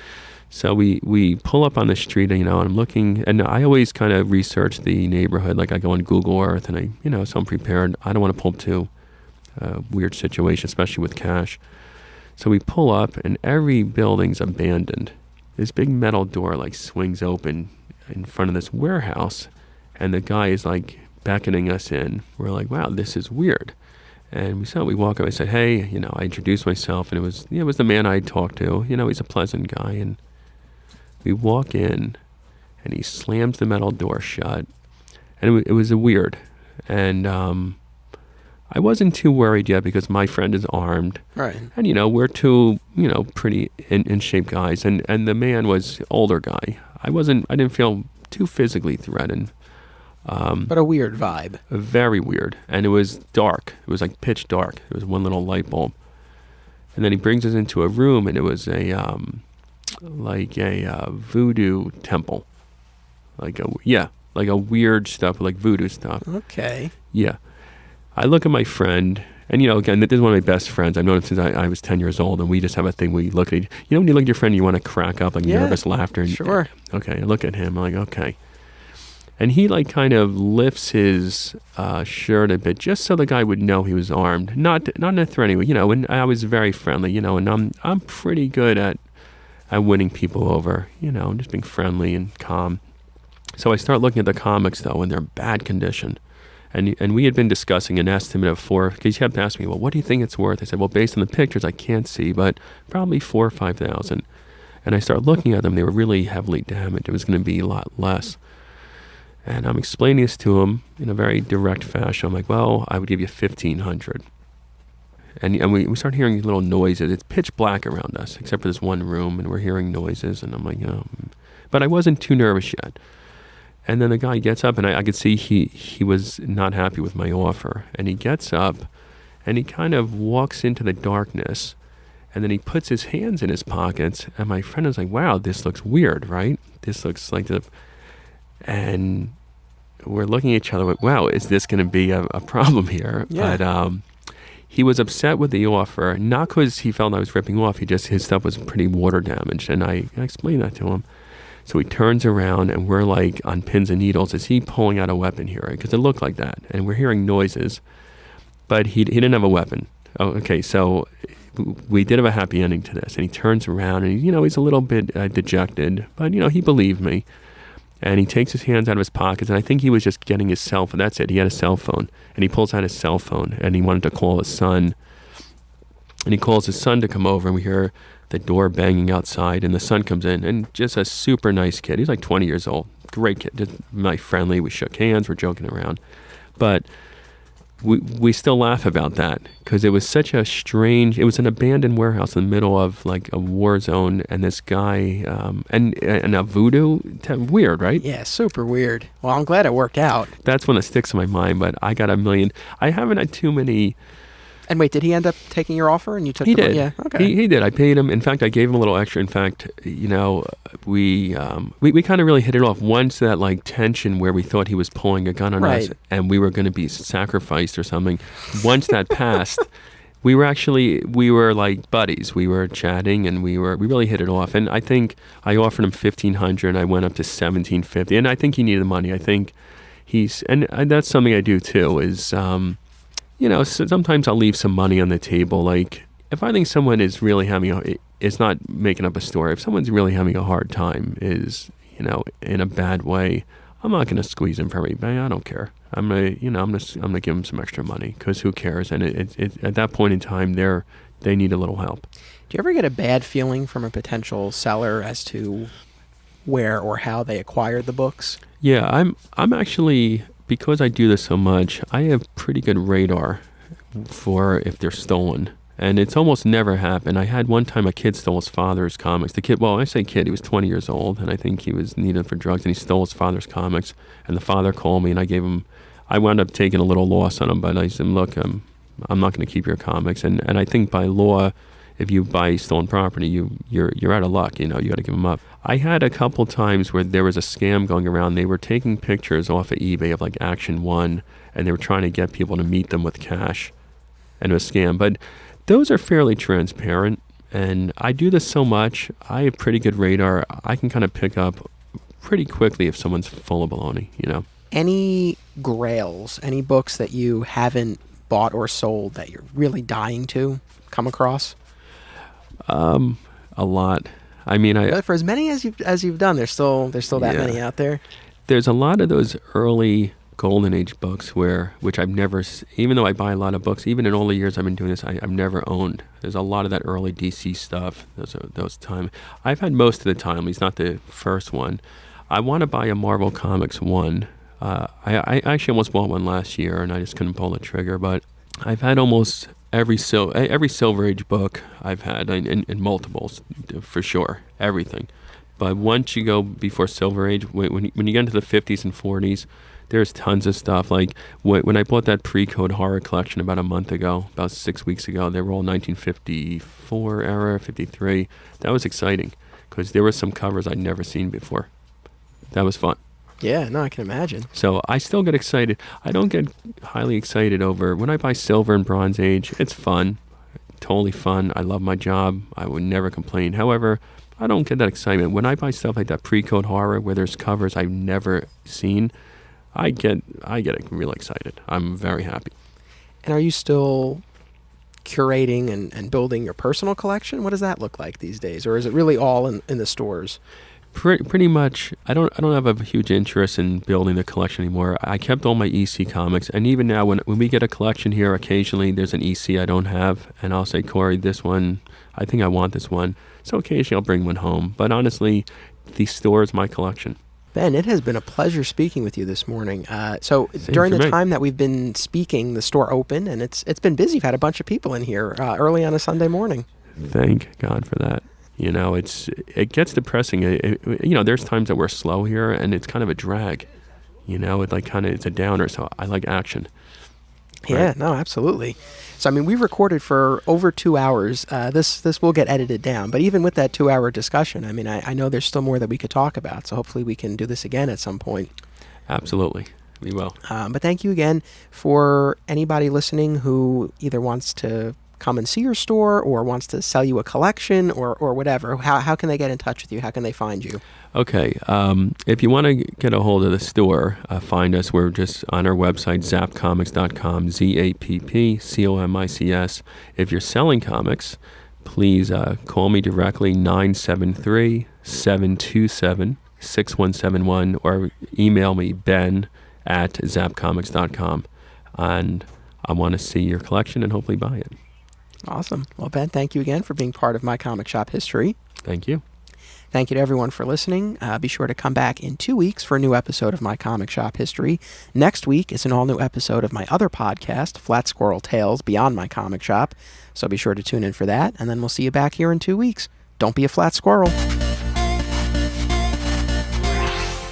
So we pull up on the street, and I'm looking, and I always kind of research the neighborhood. Like I go on Google Earth, and so I'm prepared. I don't want to pull up to a weird situation, especially with cash. So we pull up, and every building's abandoned. This big metal door swings open in front of this warehouse, and the guy is beckoning us in. We're like, wow, this is weird. And we walk up. I said, hey, I introduced myself, and it was the man I talked to. He's a pleasant guy. And we walk in, and he slams the metal door shut. And it was weird. And I wasn't too worried yet because my friend is armed. Right. And, we're two, pretty in shape guys. And the man was older guy. I didn't feel too physically threatened. But a weird vibe. Very weird. And it was dark. It was pitch dark. There was one little light bulb. And then he brings us into a room, and it was a voodoo temple. Like a weird stuff, like voodoo stuff. Okay. Yeah. I look at my friend, and again, this is one of my best friends. I've known him since I was 10 years old, and we just have a thing. We look at when you look at your friend, you want to crack up, nervous laughter. And, sure. Okay, I look at him, I'm like, okay. And he kind of lifts his shirt a bit, just so the guy would know he was armed. Not in a threatening way, and I was very friendly, and I'm pretty good at winning people over, just being friendly and calm. So I start looking at the comics, though, and they're in bad condition. And we had been discussing an estimate of because he kept asking me, well, what do you think it's worth? I said, well, based on the pictures, I can't see, but probably 4,000 or 5,000. And I started looking at them. They were really heavily damaged. It was going to be a lot less. And I'm explaining this to him in a very direct fashion. I'm like, well, I would give you 1,500. And we start hearing little noises. It's pitch black around us, except for this one room, and we're hearing noises. And I'm like, but I wasn't too nervous yet. And then the guy gets up, and I could see he was not happy with my offer. And he gets up, and he kind of walks into the darkness, and then he puts his hands in his pockets. And my friend is like, wow, this looks weird, right? This looks like and we're looking at each other like, wow, is this going to be a problem here? Yeah. But he was upset with the offer, not because he felt I was ripping off. His stuff was pretty water damaged, and I explained that to him. So he turns around, and we're like on pins and needles. Is he pulling out a weapon here? Because it looked like that, and we're hearing noises, but he didn't have a weapon. Oh, okay, so we did have a happy ending to this. And he turns around, and he's a little bit dejected, but he believed me. And he takes his hands out of his pockets, and I think he was just getting his cell phone. That's it. He had a cell phone, and he pulls out his cell phone, and he wanted to call his son. And he calls his son to come over, and we hear the door banging outside, and the son comes in, and just a super nice kid. He's like 20 years old. Great kid, just very friendly. We shook hands, we're joking around. But we still laugh about that, because it was such a strange, it was an abandoned warehouse in the middle of like a war zone, and this guy, and a voodoo, weird, right? Yeah, super weird. Well, I'm glad it worked out. That's one that sticks in my mind, but I got a million. I haven't had too many. And wait, did he end up taking your offer and you took He the did. Yeah, okay. He did. I paid him. In fact, I gave him a little extra. In fact, we kind of really hit it off. Once that like tension where we thought he was pulling a gun on us and we were going to be sacrificed or something, once that passed, we were like buddies. We were chatting and we really hit it off. And I think I offered him $1,500 and I went up to $1,750. And I think he needed the money. I think and that's something I do too is, sometimes I'll leave some money on the table. Like, if I think someone is really it's not making up a story. If someone's really having a hard time, is, in a bad way, I'm not going to squeeze them for everybody. I don't care. I'm gonna give them some extra money, because who cares? And it at that point in time, they need a little help. Do you ever get a bad feeling from a potential seller as to where or how they acquired the books? Yeah, I'm actually, because I do this so much, I have pretty good radar for if they're stolen. And it's almost never happened. I had one time a kid stole his father's comics. The kid, well, I say kid, he was 20 years old, and I think he was needed for drugs, and he stole his father's comics. And the father called me, and I wound up taking a little loss on him, but I said, look, I'm not going to keep your comics. And I think by law, if you buy stolen property, you're out of luck. You got to give them up. I had a couple times where there was a scam going around. They were taking pictures off of eBay of like Action 1, and they were trying to get people to meet them with cash, and it was a scam. But those are fairly transparent, and I do this so much. I have pretty good radar. I can kind of pick up pretty quickly if someone's full of baloney. Any grails, any books that you haven't bought or sold that you're really dying to come across? A lot. I mean, for as many as you've done, there's still that many out there. There's a lot of those early golden age books which I've never, even though I buy a lot of books, even in all the years I've been doing this, I've never owned. There's a lot of that early DC stuff. Those time. I've had most of the time. He's not the first one. I want to buy a Marvel Comics 1. I actually almost bought one last year, and I just couldn't pull the trigger. But I've had almost every Silver Age book I've had in multiples, for sure, everything. But once you go before Silver Age, when you get into the 50s and 40s, there's tons of stuff. Like when I bought that pre-code horror collection about 6 weeks ago, they were all 1954 era, 53. That was exciting, because there were some covers I'd never seen before. That was fun. Yeah, no, I can imagine. So I still get excited. I don't get highly excited over when I buy Silver and Bronze Age. It's fun, totally fun. I love my job. I would never complain. However, I don't get that excitement when I buy stuff like that pre-code horror where there's covers I've never seen. I get real excited. I'm very happy. And are you still curating and building your personal collection? What does that look like these days? Or is it really all in the stores? Pretty much. I don't have a huge interest in building the collection anymore. I kept all my EC comics, and even now when we get a collection here, occasionally there's an EC I don't have, and I'll say, Corey, this one, I think I want this one. So occasionally I'll bring one home. But honestly, the store is my collection. Ben, it has been a pleasure speaking with you this morning. So during the time that we've been speaking, the store opened, and it's been busy. We've had a bunch of people in here early on a Sunday morning. Thank God for that. It gets depressing. There's times that we're slow here, and it's kind of a drag. It's a downer. So I like action. Yeah, no, absolutely. So, we recorded for over 2 hours. This will get edited down. But even with that 2-hour discussion, I know there's still more that we could talk about. So hopefully we can do this again at some point. Absolutely. We will. But thank you again for anybody listening who either wants to come and see your store or wants to sell you a collection or whatever. How can they get in touch with you? How can they find you? Okay. If you want to get a hold of the store, find us. We're just on our website, zappcomics.com, ZAPPCOMICS. If you're selling comics, please call me directly, 973-727-6171, or email me, ben@zappcomics.com. And I want to see your collection and hopefully buy it. Awesome. Well, Ben, thank you again for being part of My Comic Shop History. Thank you. Thank you to everyone for listening. Be sure to come back in 2 weeks for a new episode of My Comic Shop History. Next week is an all-new episode of my other podcast, Flat Squirrel Tales Beyond My Comic Shop. So be sure to tune in for that, and then we'll see you back here in 2 weeks. Don't be a flat squirrel.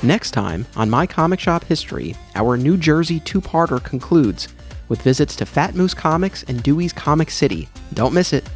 Next time on My Comic Shop History, our New Jersey two-parter concludes with visits to Fat Moose Comics and Dewey's Comic City. Don't miss it.